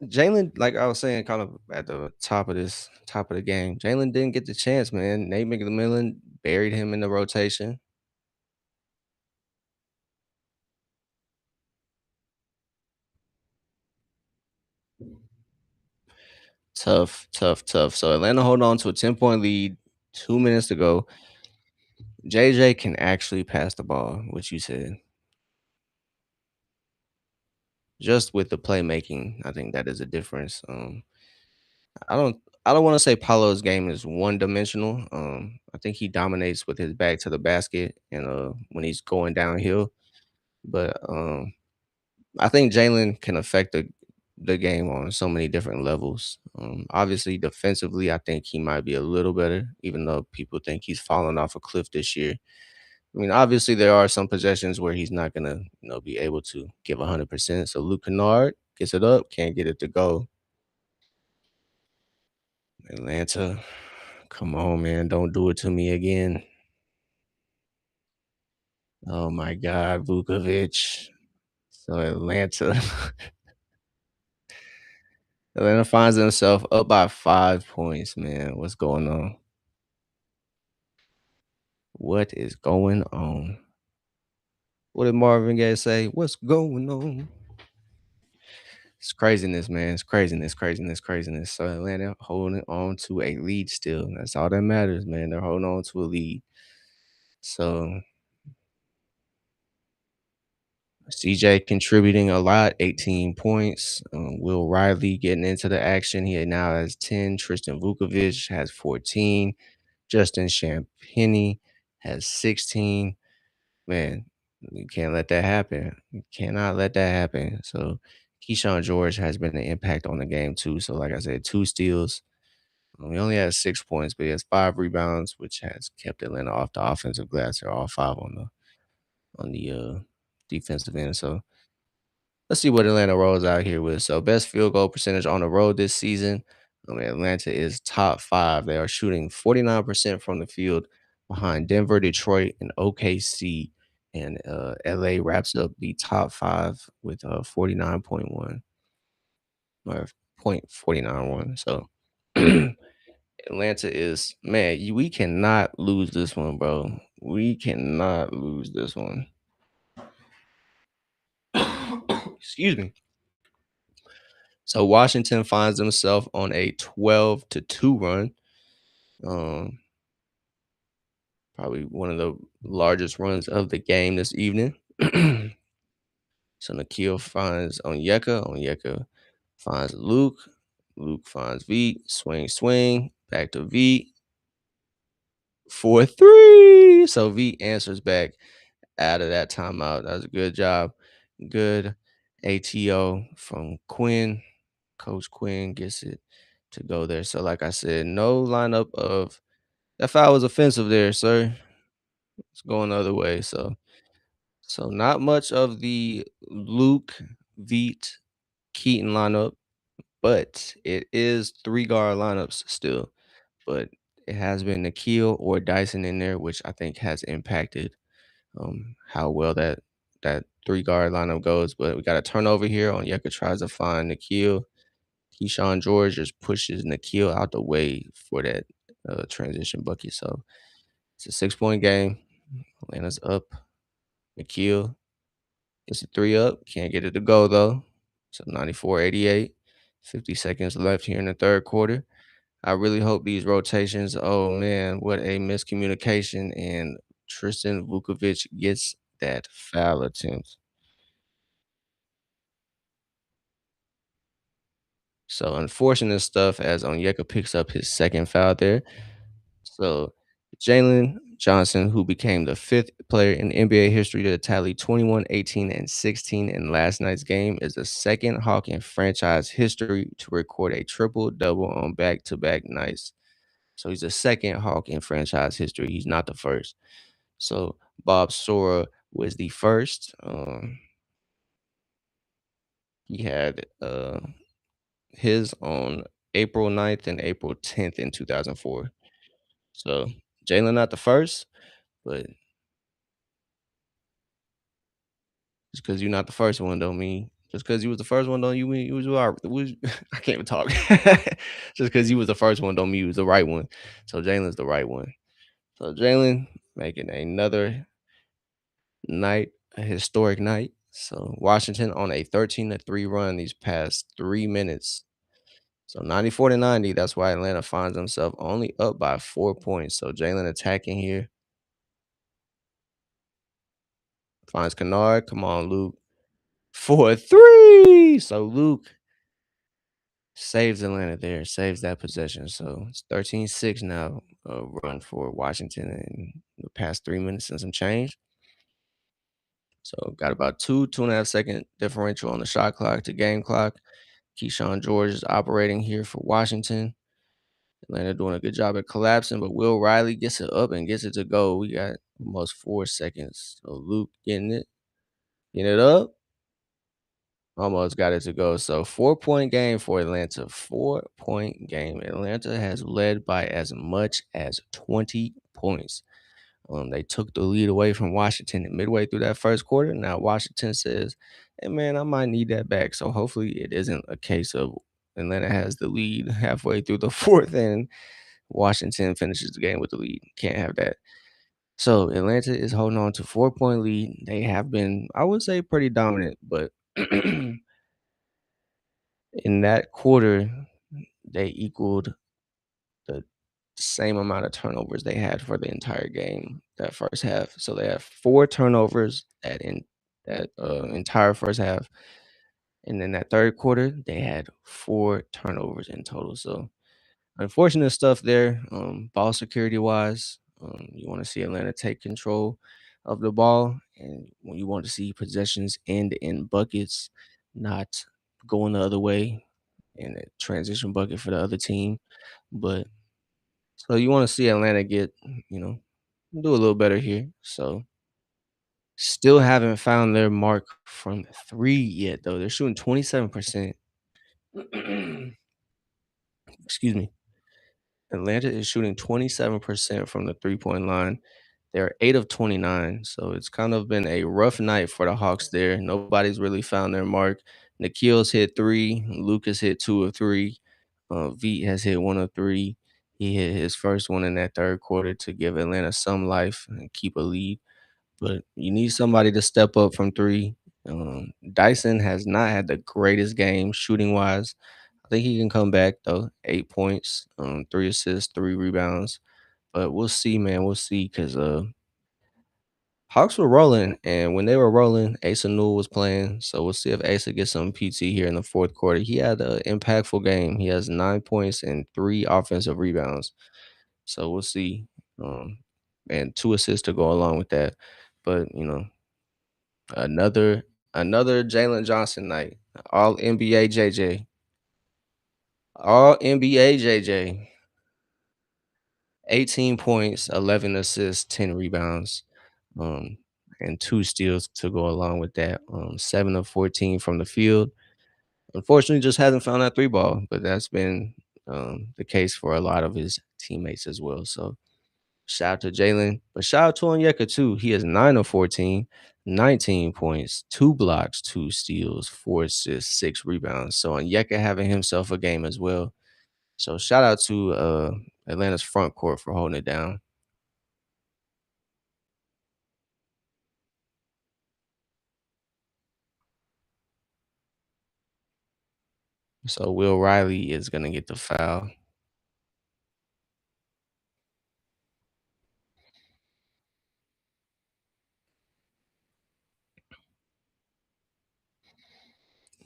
Jalen, like I was saying, kind of at the top of the game, Jalen didn't get the chance, man. Nate McMillan buried him in the rotation. Tough, tough, tough. So Atlanta hold on to a 10-point lead, 2 minutes to go. JJ can actually pass the ball, which you said. Just with the playmaking, I think that is a difference. I don't I don't want to say Paulo's game is one dimensional. I think he dominates with his back to the basket and when he's going downhill. But I think Jalen can affect the game on so many different levels. Obviously, defensively, I think he might be a little better, even though people think he's fallen off a cliff this year. I mean, obviously, there are some possessions where he's not gonna, be able to give 100%. So Luke Kennard gets it up, can't get it to go. Atlanta, come on, man, don't do it to me again. Oh my God, Vukovic. So Atlanta, Atlanta finds themselves up by 5 points, man. What's going on? What is going on? What did Marvin Gaye say? What's going on? It's craziness, man. It's craziness, craziness, craziness. So Atlanta holding on to a lead still. That's all that matters, man. They're holding on to a lead. So CJ contributing a lot, 18 points. Will Riley getting into the action. He now has 10. Tristan Vukovic has 14. Justin Champagnie has 16. Man, you can't let that happen. You cannot let that happen. So Keyshawn George has been an impact on the game too. So like I said, 2 steals. He only has 6 points, but he has 5 rebounds, which has kept Atlanta off the offensive glass. They're all five on the defensive end. So let's see what Atlanta rolls out here with. So best field goal percentage on the road this season. I mean, Atlanta is top five. They are shooting 49% from the field behind Denver, Detroit, and OKC. And LA wraps up the top five with 49.1 or point 49.1. So Atlanta is, man, we cannot lose this one, bro. We cannot lose this one. Excuse me. So Washington finds themselves on a 12-2 run. Um, Probably one of the largest runs of the game this evening. So Nikhil finds Onyeka. Onyeka finds Luke. Luke finds V. Swing, swing. Back to V. 4-3. So V answers back out of that timeout. That was a good job. Good ATO from Quinn. Coach Quinn gets it to go there. So, like I said, no lineup of that foul was offensive there, sir. It's going the other way. So not much of the Luke Veet Keaton lineup, but it is 3 guard lineups still. But it has been Nikhil or Dyson in there, which I think has impacted how well that 3 guard lineup goes. But we got a turnover here. Onyeka tries to find Nikhil. Keyshawn George just pushes Nikhil out the way for that transition bucket. So it's a 6 point game. Atlanta's up. Nikhil gets a three up. Can't get it to go though. So 94-88. 50 seconds left here in the third quarter. I really hope these rotations. Oh man, what a miscommunication. And Tristan Vukovic gets that foul attempt. So unfortunate stuff as Onyeka picks up his second foul there. So Jalen Johnson, who became the fifth player in NBA history to tally 21, 18, and 16 in last night's game, is the second Hawk in franchise history to record a triple double on back-to-back nights. So he's the second Hawk in franchise history. He's not the first. So Bob Sora was the first. He had his on April 9th and April 10th in 2004. So Jalen not the first, but just because you're not the first one don't mean just because you was the first one don't you mean you was I can't even talk. Just because you was the first one don't mean you was the right one. So Jalen's the right one. So Jalen making another night, a historic night. So Washington on a 13-3 run these past 3 minutes. So 94 to 90. That's why Atlanta finds themselves only up by 4 points. So Jalen attacking here. Finds Kennard. Come on, Luke. For a three. So Luke saves Atlanta there, saves that possession. So it's 13-6 now, run for Washington in the past 3 minutes and some change. So got about 2.5 second differential on the shot clock to game clock. Keyshawn George is operating here for Washington. Atlanta doing a good job at collapsing, but Will Riley gets it up and gets it to go. We got almost 4 seconds. So Luke getting it up. Almost got it to go. So 4 point game for Atlanta. 4 point game. Atlanta has led by as much as 20 points. They took the lead away from Washington midway through that first quarter. Now Washington says, "Hey man, I might need that back." So hopefully it isn't a case of Atlanta has the lead halfway through the fourth and Washington finishes the game with the lead. Can't have that. So Atlanta is holding on to 4 point lead. They have been, I would say, pretty dominant, but in that quarter, they equaled the same amount of turnovers they had for the entire game that first half. So they had 4 turnovers that entire first half, and then that third quarter they had 4 turnovers in total. So unfortunate stuff there, ball security wise. You want to see Atlanta take control of the ball, and when you want to see possessions end in buckets, not going the other way in a transition bucket for the other team. But so you want to see Atlanta get, you know, do a little better here. So still haven't found their mark from three yet, though. They're shooting 27%. Excuse me. Atlanta is shooting 27% from the 3 point line. They're 8 of 29. So it's kind of been a rough night for the Hawks there. Nobody's really found their mark. Nikhil's hit three. Lucas hit 2 of 3. Veet has hit 1 of 3. He hit his first one in that third quarter to give Atlanta some life and keep a lead. But you need somebody to step up from three. Dyson has not had the greatest game shooting wise. I think he can come back though. 8 points, 3 assists, 3 rebounds. But we'll see, man. We'll see because Hawks were rolling, and when they were rolling, Asa Newell was playing. So we'll see if Asa gets some PT here in the fourth quarter. He had an impactful game. He has 9 points and 3 offensive rebounds. So we'll see. Um, and 2 assists to go along with that. But another Jalen Johnson night. All NBA JJ. All NBA JJ. 18 points, 11 assists, 10 rebounds, um, and 2 steals to go along with that. 7 of 14 from the field. Unfortunately, just hasn't found that three ball, but that's been the case for a lot of his teammates as well. So shout out to Jalen, but shout out to Onyeka too. He is 9 of 14, 19 points, 2 blocks, 2 steals, 4 assists, 6 rebounds. So Onyeka having himself a game as well. So shout out to Atlanta's front court for holding it down. So Will Riley is gonna get the foul.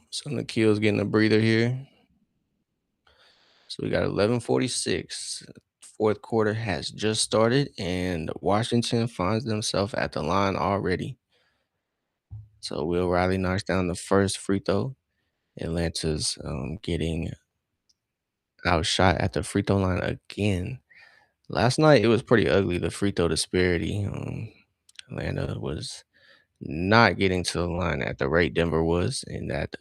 So Nikhil's getting a breather here. So we got 11:46. Fourth quarter has just started, and Washington finds themselves at the line already. So Will Riley knocks down the first free throw. Atlanta's getting outshot at the free throw line again. Last night it was pretty ugly. The free throw disparity. Atlanta was not getting to the line at the rate Denver was, and that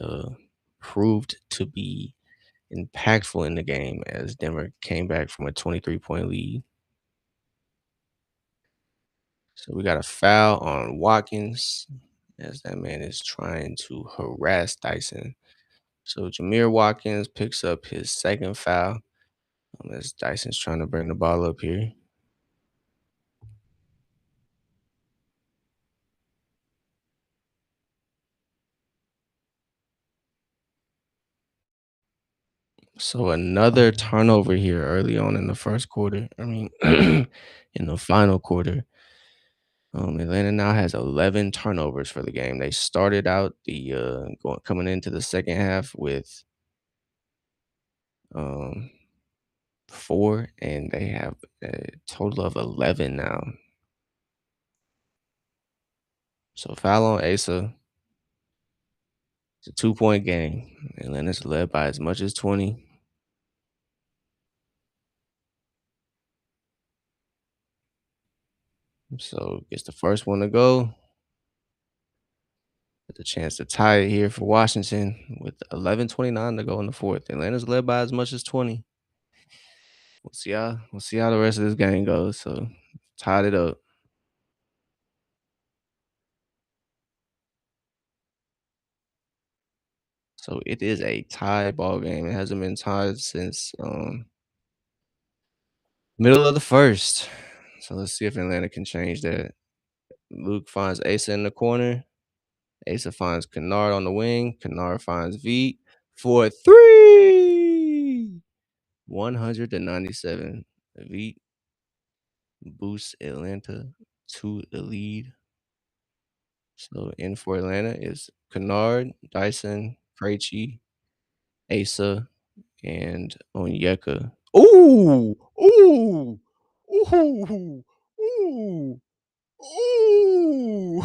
proved to be impactful in the game as Denver came back from a 23-point lead. So we got a foul on Watkins as that man is trying to harass Dyson. So Jameer Watkins picks up his second foul as Dyson's trying to bring the ball up here. So another turnover here early on in the first quarter. I mean, in the final quarter. Atlanta now has 11 turnovers for the game. They started out the coming into the second half with um, four, and they have a total of 11 now. So foul on Asa. It's a 2-point game. Atlanta's led by as much as 20. So gets the first one to go. With a chance to tie it here for Washington with 11:29 to go in the fourth. Atlanta's led by as much as 20. We'll see how the rest of this game goes. So tied it up. So it is a tie ball game. It hasn't been tied since middle of the first. So let's see if Atlanta can change that. Luke finds Asa in the corner. Asa finds Kennard on the wing. Kennard finds V for three. 197. V boosts Atlanta to the lead. So in for Atlanta is Kennard, Dyson, Krejci, Asa, and Onyeka. Ooh! Ooh! Ooh! Ooh! Ooh!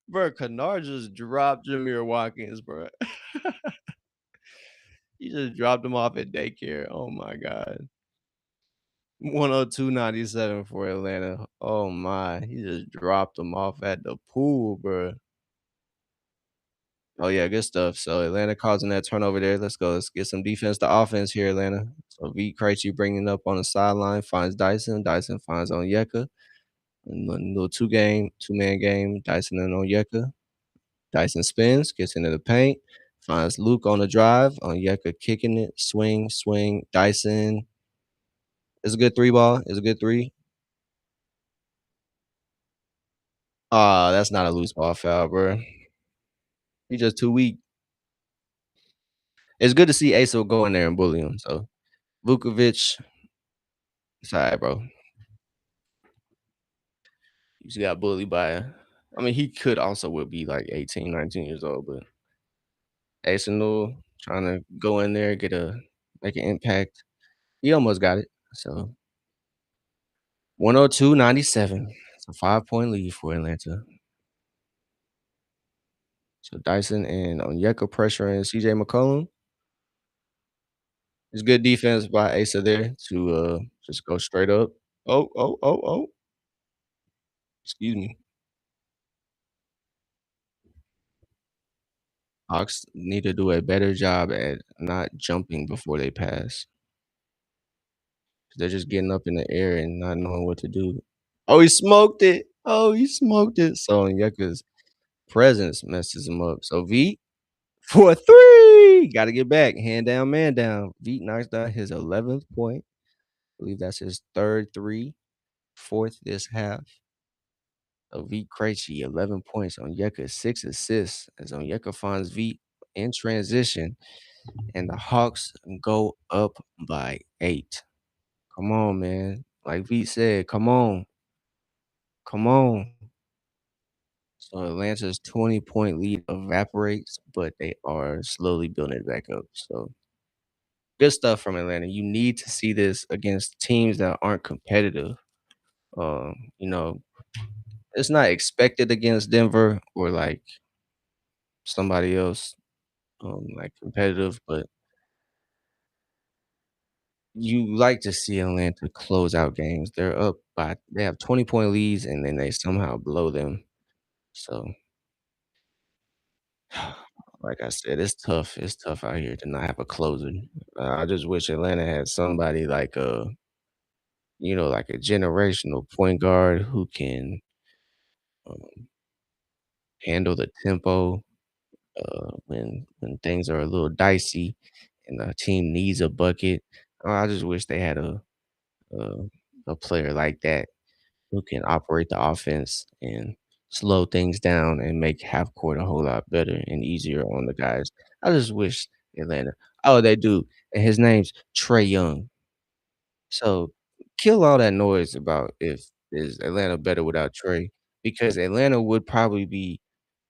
Bro, Kennard just dropped Jameer Watkins, bro. He just dropped him off at daycare. Oh my god. 102.97 for Atlanta. Oh my. He just dropped him off at the pool, bro. Oh yeah, good stuff. So Atlanta causing that turnover there. Let's go. Let's get some defense to offense here, Atlanta. So V Krejci bringing up on the sideline, finds Dyson. Dyson finds Onyeka. Little two-man game. Dyson and Onyeka. Dyson spins, gets into the paint, finds Luke on the drive. Onyeka kicking it, swing, swing. Dyson. It's a good three ball. It's a good three. Ah, that's not a loose ball foul, bro. He just too weak. It's good to see Asa go in there and bully him. So Vukovic, it's all right, bro. He just got bullied by. I mean, he could also would be like 18, 19 years old, but Asa Newell trying to go in there, make an impact. He almost got it. So 102.97. It's a 5-point lead for Atlanta. So Dyson and Onyeka pressuring CJ McCollum. It's good defense by Asa there to just go straight up. Oh, oh, oh, oh. Excuse me. Hawks need to do a better job at not jumping before they pass. They're just getting up in the air and not knowing what to do. Oh, he smoked it. Oh, he smoked it. So Onyeka's presence messes him up. So V for three. Gotta get back. Hand down, man down. V knocks down his 11th point. I believe that's his third three, fourth this half. So V Krejci, 11 points. Onyeka, 6 assists. As Onyeka finds V in transition. And the Hawks go up by 8. Come on, man. Like V said, come on. Come on. So Atlanta's 20-point lead evaporates, but they are slowly building it back up. So good stuff from Atlanta. You need to see this against teams that aren't competitive. You know, it's not expected against Denver or like somebody else, like competitive, but you like to see Atlanta close out games. They have 20-point leads and then they somehow blow them. So like I said, it's tough. It's tough out here to not have a closer. I just wish Atlanta had somebody like like a generational point guard who can um, handle the tempo when things are a little dicey and the team needs a bucket. I just wish they had a a player like that who can operate the offense and slow things down and make half court a whole lot better and easier on the guys. I just wish Atlanta. Oh, they do, and his name's Trey Young. So kill all that noise about if is Atlanta better without Trey, because Atlanta would probably be.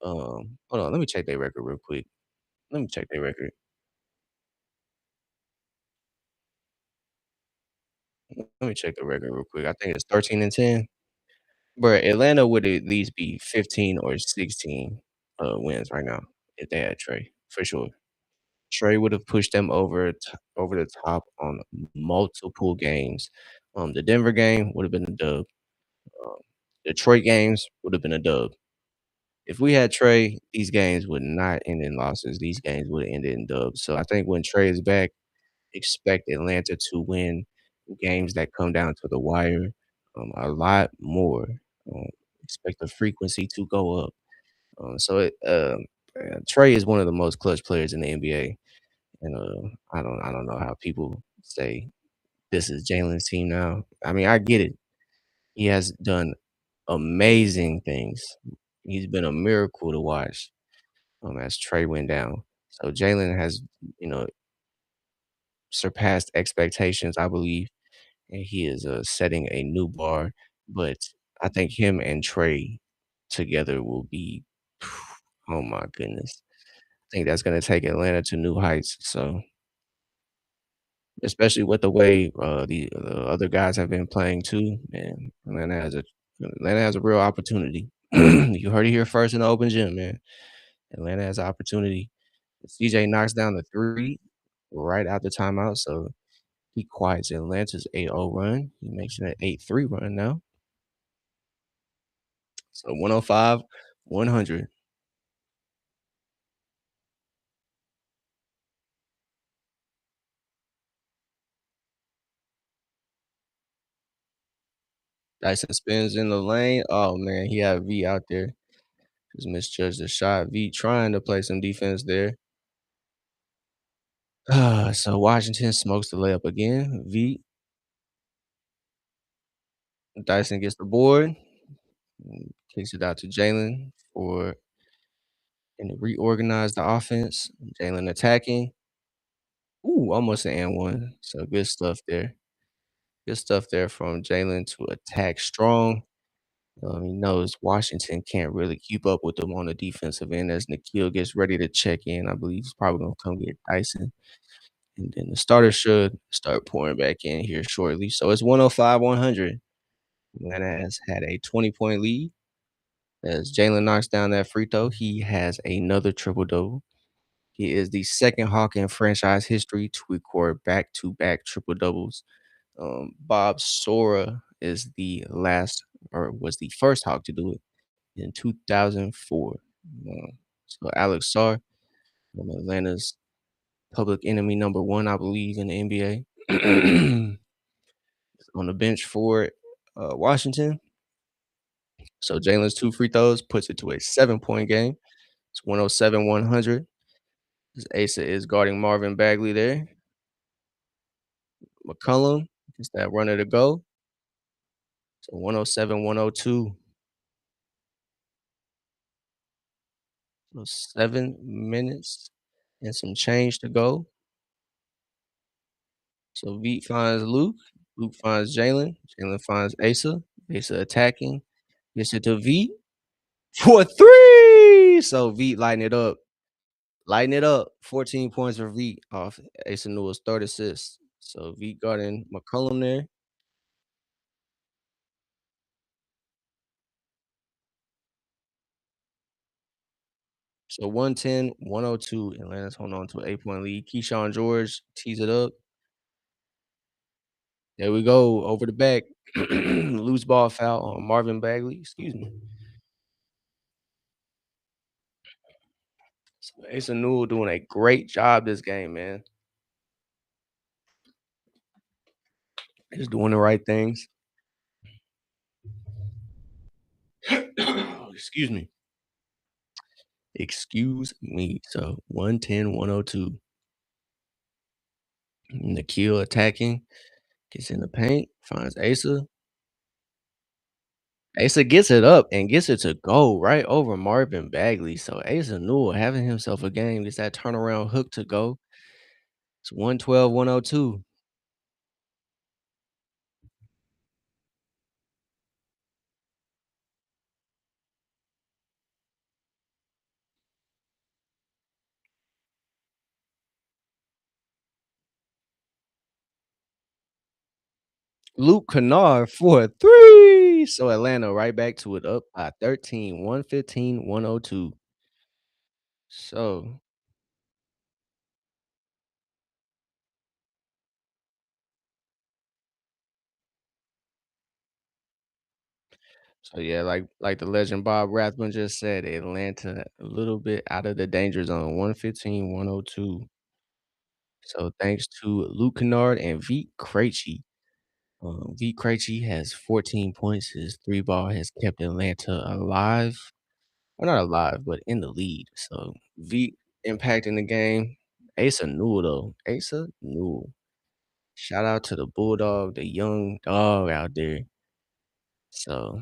Hold on, let me check their record real quick. Let me check their record. Let me check the record real quick. I think it's 13-10. But Atlanta would at least be 15 or 16, wins right now if they had Trey, for sure. Trey would have pushed them over the top on multiple games. The Denver game would have been a dub. Um, Detroit games would have been a dub. If we had Trey, these games would not end in losses. These games would have ended in dubs. So I think when Trey is back, expect Atlanta to win games that come down to the wire, a lot more. Um, expect the frequency to go up. Trey is one of the most clutch players in the NBA, and I don't know how people say this is Jalen's team now. I mean, I get it. He has done amazing things. He's been a miracle to watch as Trey went down. So Jalen has, you know, surpassed expectations, I believe, and he is setting a new bar. But I think him and Trey together will be, oh my goodness. I think that's gonna take Atlanta to new heights. So, especially with the way the other guys have been playing too, man, Atlanta has a real opportunity. You heard it here first in the open gym, man. Atlanta has an opportunity. CJ knocks down the three right after timeout, so he quiets Atlanta's 8-0 run. He makes it an 8-3 run now. So 105, 100. Dyson spins in the lane. Oh man, he had V out there. Just misjudged the shot. V trying to play some defense there. So Washington smokes the layup again. V Dyson gets the board, kicks it out to Jalen for and to reorganize the offense. Jalen attacking. Ooh, almost an and one. So good stuff there. Good stuff there from Jalen to attack strong. He knows Washington can't really keep up with them on the defensive end as Nikhil gets ready to check in. I believe he's probably gonna come get Dyson. And then the starter should start pouring back in here shortly. So it's 105, 100. Atlanta has had a 20-point lead. As Jalen knocks down that free throw, he has another triple double. He is the second Hawk in franchise history to record back to back triple doubles. Bob Sora is the last or was the first Hawk to do it in 2004. So Alex Sarr, Atlanta's public enemy number one, I believe, in the NBA, on the bench for Washington. So Jalen's two free throws puts it to a 7-point game. It's 107, 100. Asa is guarding Marvin Bagley there. McCollum gets that runner to go. So 107, 102. So 7 minutes and some change to go. So Veet finds Luke. Luke finds Jalen. Jalen finds Asa. Asa attacking. Gets it to Veet for three. So Veet lighten it up. Lighten it up. 14 points for Veet off Asa Newell's third assist. So Veet guarding McCollum there. So 110, 102. Atlanta's holding on to an 8-point lead. Keyshawn George tees it up. There we go. Over the back. Loose ball foul on Marvin Bagley. Excuse me. So Asa Newell doing a great job this game, man. Just doing the right things. Excuse me. Excuse me. So 110, 102. Nikhil attacking, gets in the paint, finds Asa. Asa gets it up and gets it to go right over Marvin Bagley. So Asa Newell having himself a game, gets that turnaround hook to go. It's 112, 102. Luke Kennard for a three. So Atlanta right back to it up by 13, 115, 102. So yeah, like the legend Bob Rathman just said, Atlanta a little bit out of the danger zone, 115, 102. So thanks to Luke Kennard and Vit Krejci. Vit Krejci has 14 points. His three ball has kept Atlanta alive. Well, not alive, but in the lead. So Vit impacting the game. Asa Newell though. Asa Newell. Shout out to the Bulldog, the young dog out there. So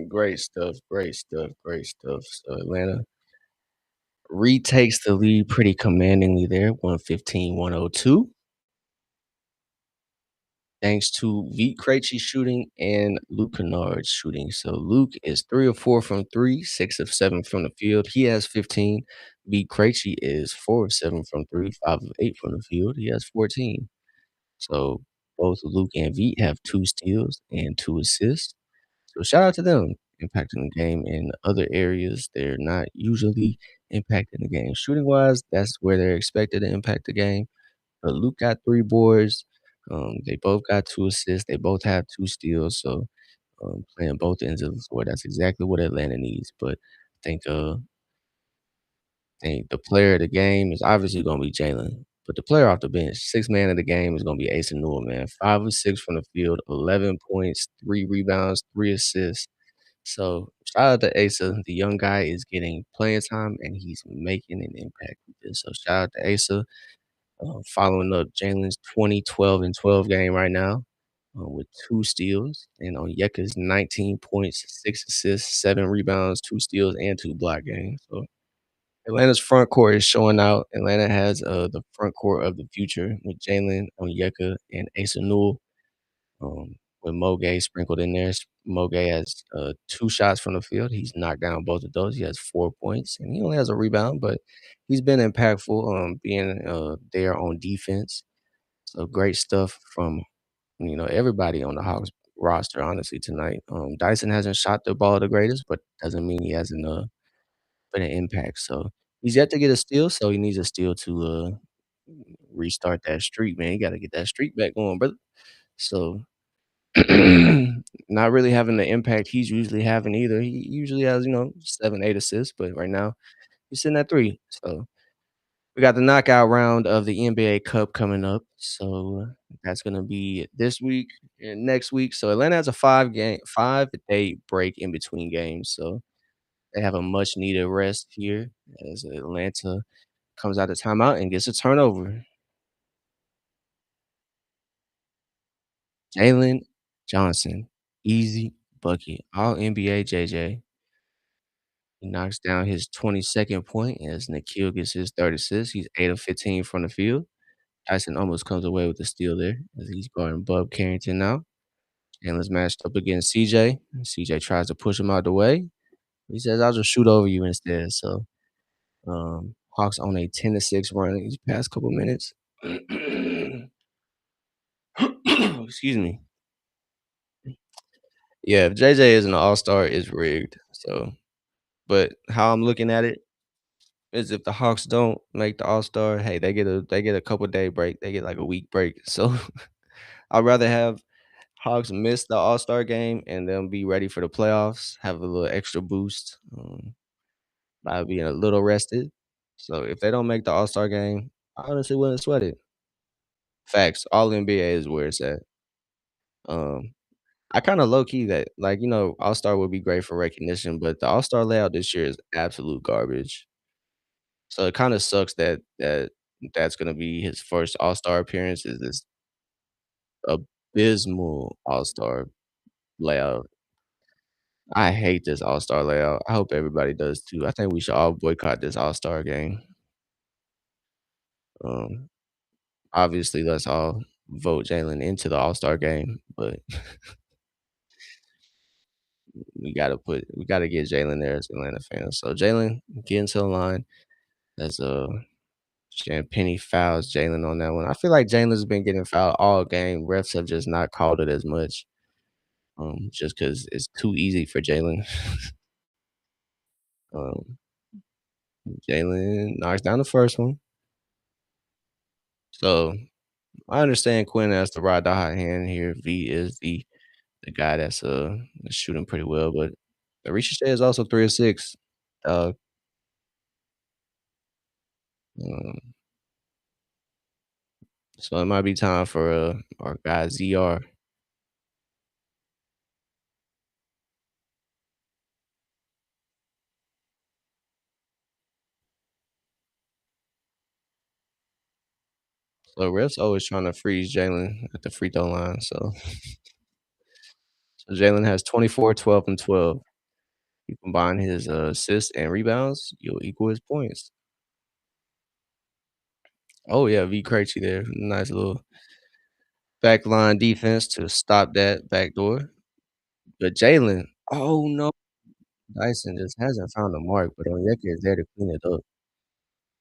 great stuff, great stuff, great stuff. So Atlanta retakes the lead pretty commandingly there, 115, 102. Thanks to Vit Krejci shooting and Luke Kennard's shooting. So Luke is 3 of 4 from 3, 6 of 7 from the field. He has 15. Vit Krejci is 4 of 7 from 3, 5 of 8 from the field. He has 14. So both Luke and Vit have 2 steals and 2 assists. So shout out to them impacting the game in other areas they're not usually impacting the game. Shooting wise, that's where they're expected to impact the game. But Luke got 3 boards. They both got 2 assists. They both have 2 steals. So playing both ends of the floor, that's exactly what Atlanta needs. But think the player of the game is obviously gonna be Jalen. But the player off the bench, sixth man of the game is gonna be Asa Newell, man. 5 of 6 from the field, 11 points, 3 rebounds, 3 assists. So shout out to Asa. The young guy is getting playing time and he's making an impact with this. So shout out to Asa. Following up Jalen's 20, 12, and 12 game right now with 2 steals. And on Onyeka's 19 points, 6 assists, 7 rebounds, 2 steals, and 2 block games. So Atlanta's front court is showing out. Atlanta has the front court of the future with Jalen, Onyeka, and Asa Newell. With Mo Gay sprinkled in there. Mo Gay has 2 shots from the field. He's knocked down both of those. He has 4 points, and he only has a rebound, but he's been impactful, being there on defense. So great stuff from everybody on the Hawks roster, honestly, tonight. Dyson hasn't shot the ball the greatest, but doesn't mean he hasn't been an impact. So he's yet to get a steal, so he needs a steal to restart that streak, man. He got to get that streak back going, brother. So not really having the impact he's usually having either. He usually has, 7, 8 assists, but right now he's sitting at 3. So we got the knockout round of the NBA Cup coming up. So that's gonna be this week and next week. So Atlanta has a 5-day break in between games. So they have a much needed rest here as Atlanta comes out of timeout and gets a turnover. Jalen Johnson, easy bucket, all NBA JJ. He knocks down his 22nd point as Nikhil gets his 3rd assist. He's 8 of 15 from the field. Tyson almost comes away with the steal there as he's guarding Bub Carrington now. Jalen's matched up against CJ. CJ tries to push him out the way. He says, "I'll just shoot over you instead." So Hawks on a 10-6 run these past couple minutes. Excuse me. Yeah, if JJ is an all-star, it's rigged. So, but how I'm looking at it is if the Hawks don't make the all-star, hey, they get a couple day break. They get like a week break. So I'd rather have Hawks miss the all-star game and then be ready for the playoffs, have a little extra boost by being a little rested. So if they don't make the all-star game, I honestly wouldn't sweat it. Facts. All NBA is where it's at. Um, I kinda low key that like, All-Star would be great for recognition, but the All-Star layout this year is absolute garbage. So it kinda sucks that's gonna be his first All-Star appearance is this abysmal All-Star layout. I hate this All-Star layout. I hope everybody does too. I think we should all boycott this All-Star game. Um, Obviously, let's all vote Jalen into the All-Star game, but we gotta get Jalen there as Atlanta fans. So Jalen, get into the line as Penny fouls Jalen on that one. I feel like Jalen's been getting fouled all game. Refs have just not called it as much, just because it's too easy for Jalen. Um, Jalen knocks down the first one. So I understand Quinn has to ride the hot hand here. V is the guy that's shooting pretty well, but Ricochet is also 3 of 6. Uh, um, so it might be time for our guy ZR. So refs always trying to freeze Jalen at the free throw line. So Jalen has 24, 12, and 12. You combine his assists and rebounds, you'll equal his points. Oh yeah, V Krejci there, nice little backline defense to stop that backdoor. But Jalen, oh no, Dyson just hasn't found the mark, but Onyeka is there to clean it up.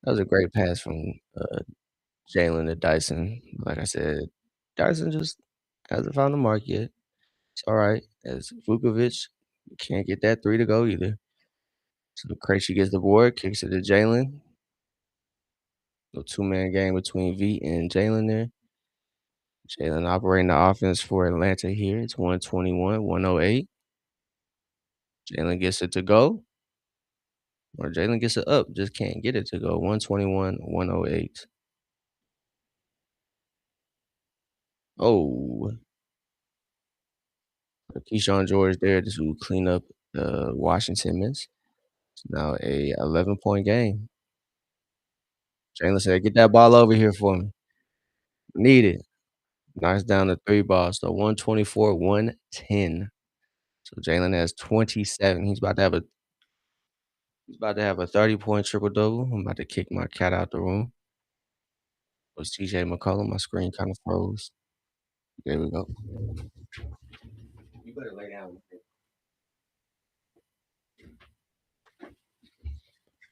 That was a great pass from Jalen to Dyson. Like I said, Dyson just hasn't found the mark yet. It's all right. As Vukovic can't get that three to go either. So Krejci gets the board, kicks it to Jalen. A two-man game between V and Jalen there. Jalen operating the offense for Atlanta here. It's 121, 108. Jalen gets it to go, or Jalen gets it up, just can't get it to go. 121, 108. Oh, Keyshawn George there to clean up the Washington miss. It's now a 11-point game. Jalen said, "Get that ball over here for me. Need it." Knocks down the three ball. So 124, 110. So Jalen has 27. He's about to have a 30-point triple double. I'm about to kick my cat out the room. It was CJ McCollum. My screen kind of froze. There we go. You better lay down.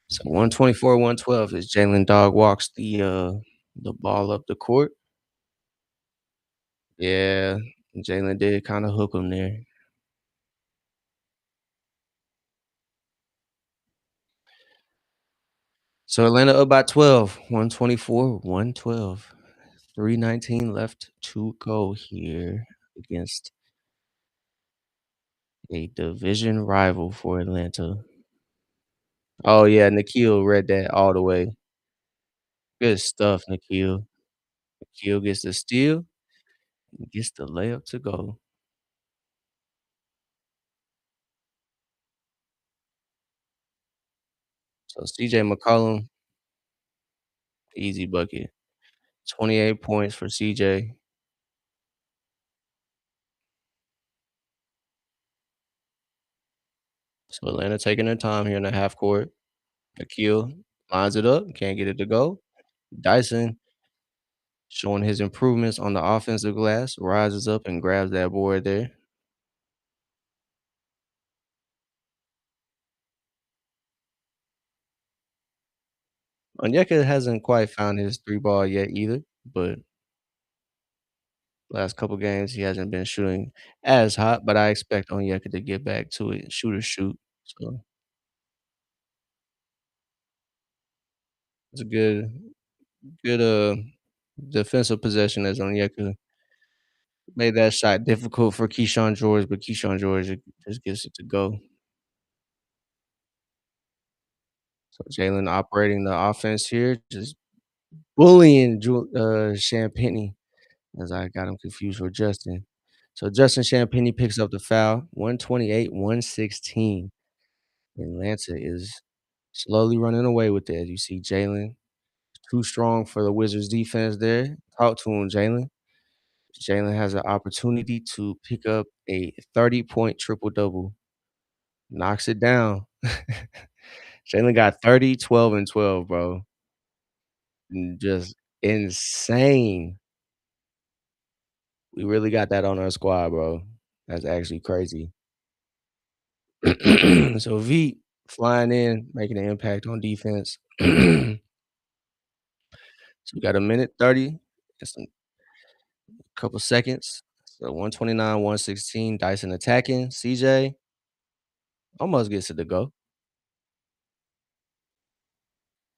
So 124, 112 as Jalen Dog walks the ball up the court. Yeah, Jalen did kind of hook him there. So Atlanta up by 12, 124, 112. 3:19 left to go here against a division rival for Atlanta. Oh, yeah, Nikhil read that all the way. Good stuff, Nikhil. Nikhil gets the steal and gets the layup to go. So CJ McCollum, easy bucket. 28 points for CJ. So Atlanta taking their time here in the half court. Nikhil lines it up, can't get it to go. Dyson showing his improvements on the offensive glass, rises up and grabs that board there. Onyeka hasn't quite found his three ball yet either, but last couple games he hasn't been shooting as hot, but I expect Onyeka to get back to it, shoot or shoot. So it's a good defensive possession as Onyeka made that shot difficult for Keyshawn George, but Keyshawn George just gets it to go. So Jalen operating the offense here, just bullying Champagnie, as I got him confused for Justin. So Justin Champagnie picks up the foul, 128-116. Atlanta is slowly running away with it. You see Jalen too strong for the Wizards defense there. Talk to him, Jalen. Jalen has an opportunity to pick up a 30-point triple double. Knocks it down. Jalen got 30, 12, and 12, bro. Just insane. We really got that on our squad, bro. That's actually crazy. So V flying in, making an impact on defense. So we got a minute 30 and some couple seconds. So 129, 116. Dyson attacking. CJ almost gets it to go.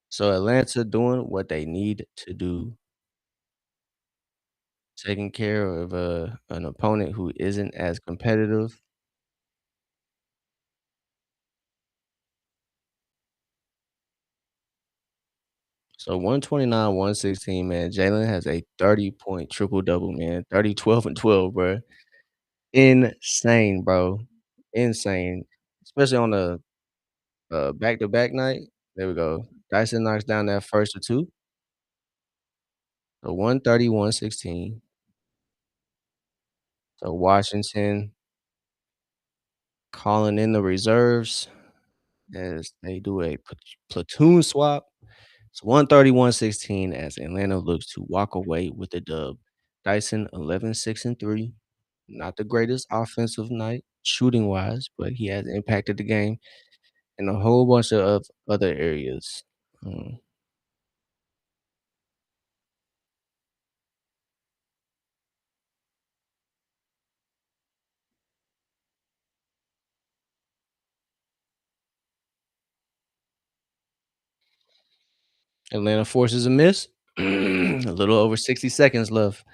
So Atlanta doing what they need to do, taking care of an opponent who isn't as competitive. So 129, 116, man. Jalen has a 30-point triple double, man. 30, 12, and 12, bro. Insane, bro. Insane. Especially on a back-to-back night. There we go. Dyson knocks down that first or two. So 130, 116. So Washington calling in the reserves as they do a platoon swap. It's 130, 116 as Atlanta looks to walk away with the dub. Dyson 11, 6, and 3. Not the greatest offensive night shooting wise, but he has impacted the game in a whole bunch of other areas. Um, Atlanta forces a miss. A little over 60 seconds left.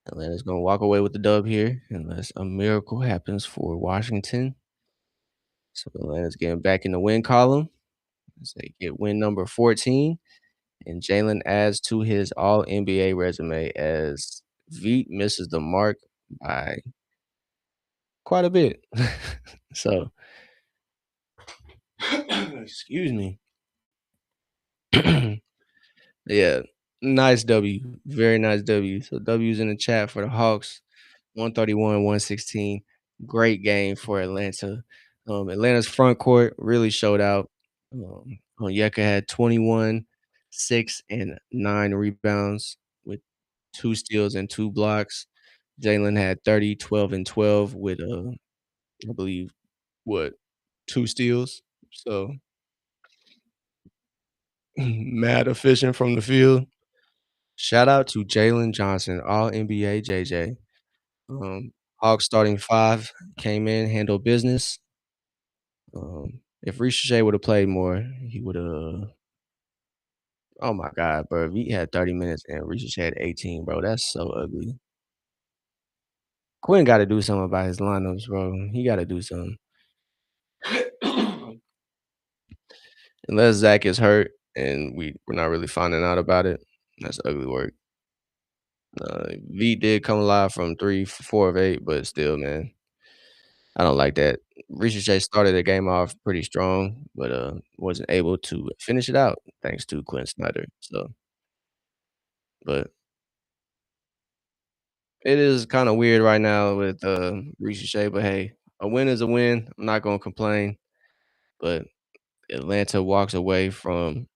Atlanta's going to walk away with the dub here unless a miracle happens for Washington. So Atlanta's getting back in the win column as they get win number 14. And Jalen adds to his all NBA resume as Veet misses the mark by quite a bit. So, excuse me. Yeah, nice W. Very nice W. So W's in the chat for the Hawks. 131, 116. Great game for Atlanta. Atlanta's front court really showed out. Onyeka had 21, 6, and 9 rebounds with 2 steals and 2 blocks. Jalen had 30, 12, and 12 with, I believe, what, 2 steals? So, mad efficient from the field. Shout out to Jalen Johnson, All NBA JJ. Hawks starting 5 came in, handled business. If Ricochet would have played more, he would have. Oh my god, bro! If he had 30 minutes and Ricochet had 18, bro, that's so ugly. Quinn got to do something about his lineups, bro. He got to do something. Unless Zach is hurt and we're not really finding out about it, that's ugly work. V did come alive from 3 for 4 of 8, but still, man, I don't like that. Ricochet started the game off pretty strong, but wasn't able to finish it out thanks to Quinn Snyder. So, but it is kind of weird right now with Ricochet. But hey, a win is a win. I'm not gonna complain. But Atlanta walks away from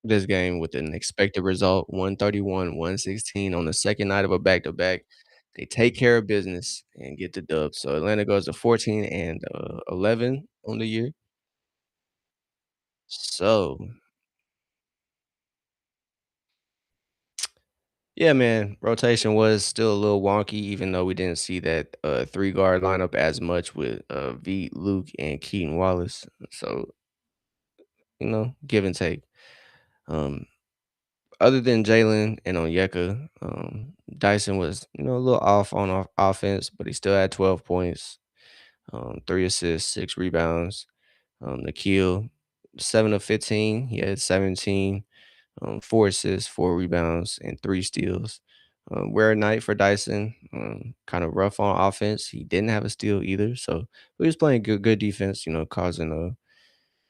this game with an expected result, 131, 116 on the second night of a back to back. They take care of business and get the dub. So Atlanta goes to 14 and 11 on the year. So yeah, man, rotation was still a little wonky, even though we didn't see that 3 guard lineup as much with V, Luke, and Keaton Wallace. So give and take. Um, Other than Jalen and Onyeka, Dyson was a little off on offense, but he still had 12 points, 3 assists, 6 rebounds. Nikhil, 7 of 15, he had 17. 4 assists, 4 rebounds, and 3 steals. Rare night for Dyson. Kind of rough on offense. He didn't have a steal either, so he was playing good defense. Causing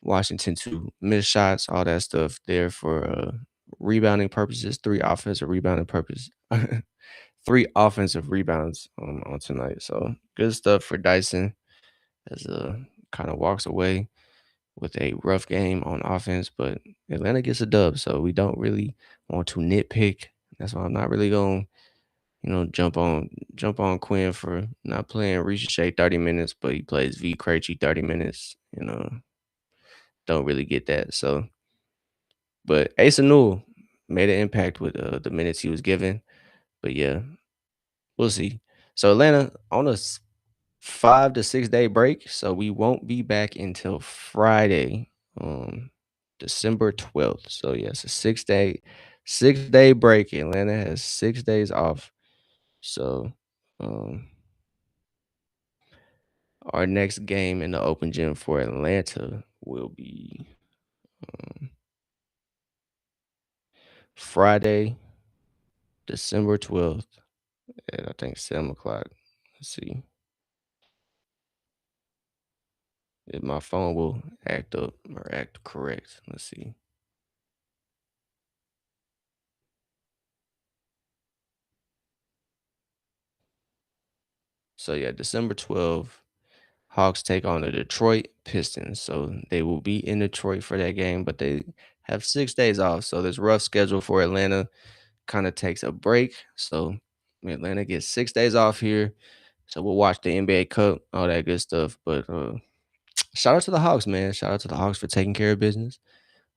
Washington to miss shots, all that stuff there for rebounding purposes. 3 offensive rebounding purpose. 3 offensive rebounds on tonight. So good stuff for Dyson as kind of walks away with a rough game on offense, but Atlanta gets a dub, so we don't really want to nitpick. That's why I'm not really going, jump on Quinn for not playing Ricochet 30 minutes, but he plays V Krejci 30 minutes. Don't really get that. So, but Asa Newell made an impact with the minutes he was given. But yeah, we'll see. So Atlanta on a 5 to 6 day break, so we won't be back until Friday, um, December 12th. So yes, a 6-day break. Atlanta has 6 days off. So um, our next game in the open gym for Atlanta will be um, Friday, December 12th at I think 7 o'clock. Let's see if my phone will act up or act correct. Let's see. So yeah, December 12th, Hawks take on the Detroit Pistons. So they will be in Detroit for that game, but they have 6 days off. So this rough schedule for Atlanta kind of takes a break. So Atlanta gets 6 days off here. So we'll watch the NBA Cup, all that good stuff. But shout out to the Hawks, man. Shout out to the Hawks for taking care of business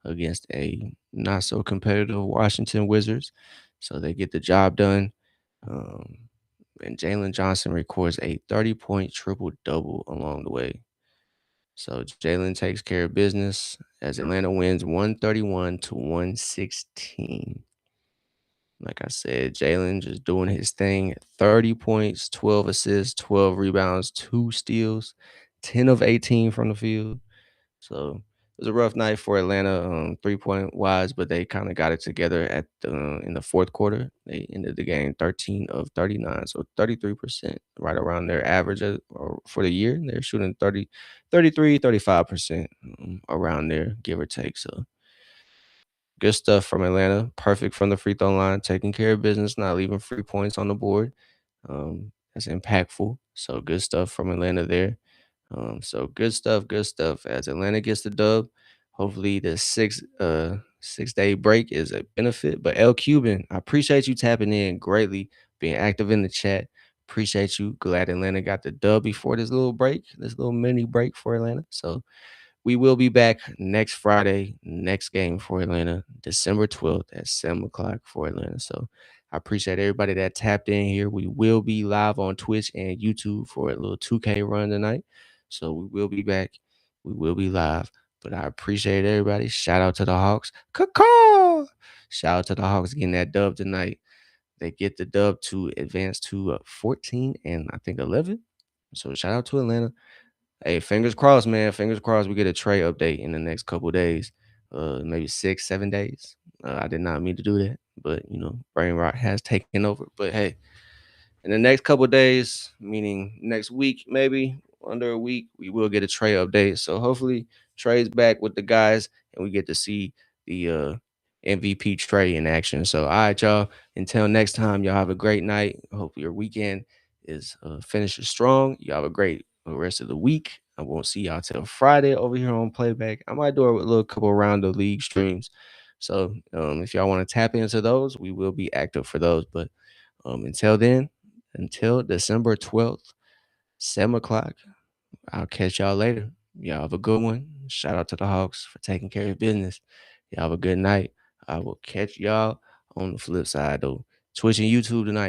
against a not so competitive Washington Wizards. So they get the job done. Um, and Jalen Johnson records a 30-point triple double along the way. So Jalen takes care of business as Atlanta wins 131 to 116. Like I said, Jalen just doing his thing. 30 points, 12 assists, 12 rebounds, 2 steals, 10 of 18 from the field. So it was a rough night for Atlanta, 3-point wise, but they kind of got it together in the fourth quarter. They ended the game 13 of 39, so 33%, right around their average or for the year. They're shooting 35% around there, give or take. So good stuff from Atlanta. Perfect from the free throw line, taking care of business, not leaving free points on the board. That's impactful. So good stuff from Atlanta there. So good stuff. As Atlanta gets the dub, hopefully the 6 day break is a benefit. But L Cuban, I appreciate you tapping in greatly, being active in the chat. Appreciate you. Glad Atlanta got the dub before this little break, this little mini break for Atlanta. So we will be back next Friday, next game for Atlanta, December 12th at 7 o'clock for Atlanta. So I appreciate everybody that tapped in here. We will be live on Twitch and YouTube for a little 2K run tonight. So we will be back. We will be live. But I appreciate everybody. Shout out to the Hawks. Caw. Shout out to the Hawks getting that dub tonight. They get the dub to advance to 14 and I think 11. So shout out to Atlanta. Hey, fingers crossed, man. Fingers crossed we get a Trey update in the next couple days. Maybe 6, 7 days. I did not mean to do that, but brain rot has taken over. But hey, in the next couple days, meaning next week, maybe under a week, we will get a Trey update. So hopefully Trey's back with the guys and we get to see the MVP Trey in action. So all right, y'all. Until next time, y'all have a great night. Hope your weekend is finishes strong. Y'all have a great rest of the week. I won't see y'all till Friday over here on Playback. I might do a little couple round of league streams. So if y'all want to tap into those, we will be active for those. But until then, until December 12th, 7 o'clock, I'll catch y'all later. Y'all have a good one. Shout out to the Hawks for taking care of business. Y'all have a good night. I will catch y'all on the flip side, though. Twitch and YouTube tonight.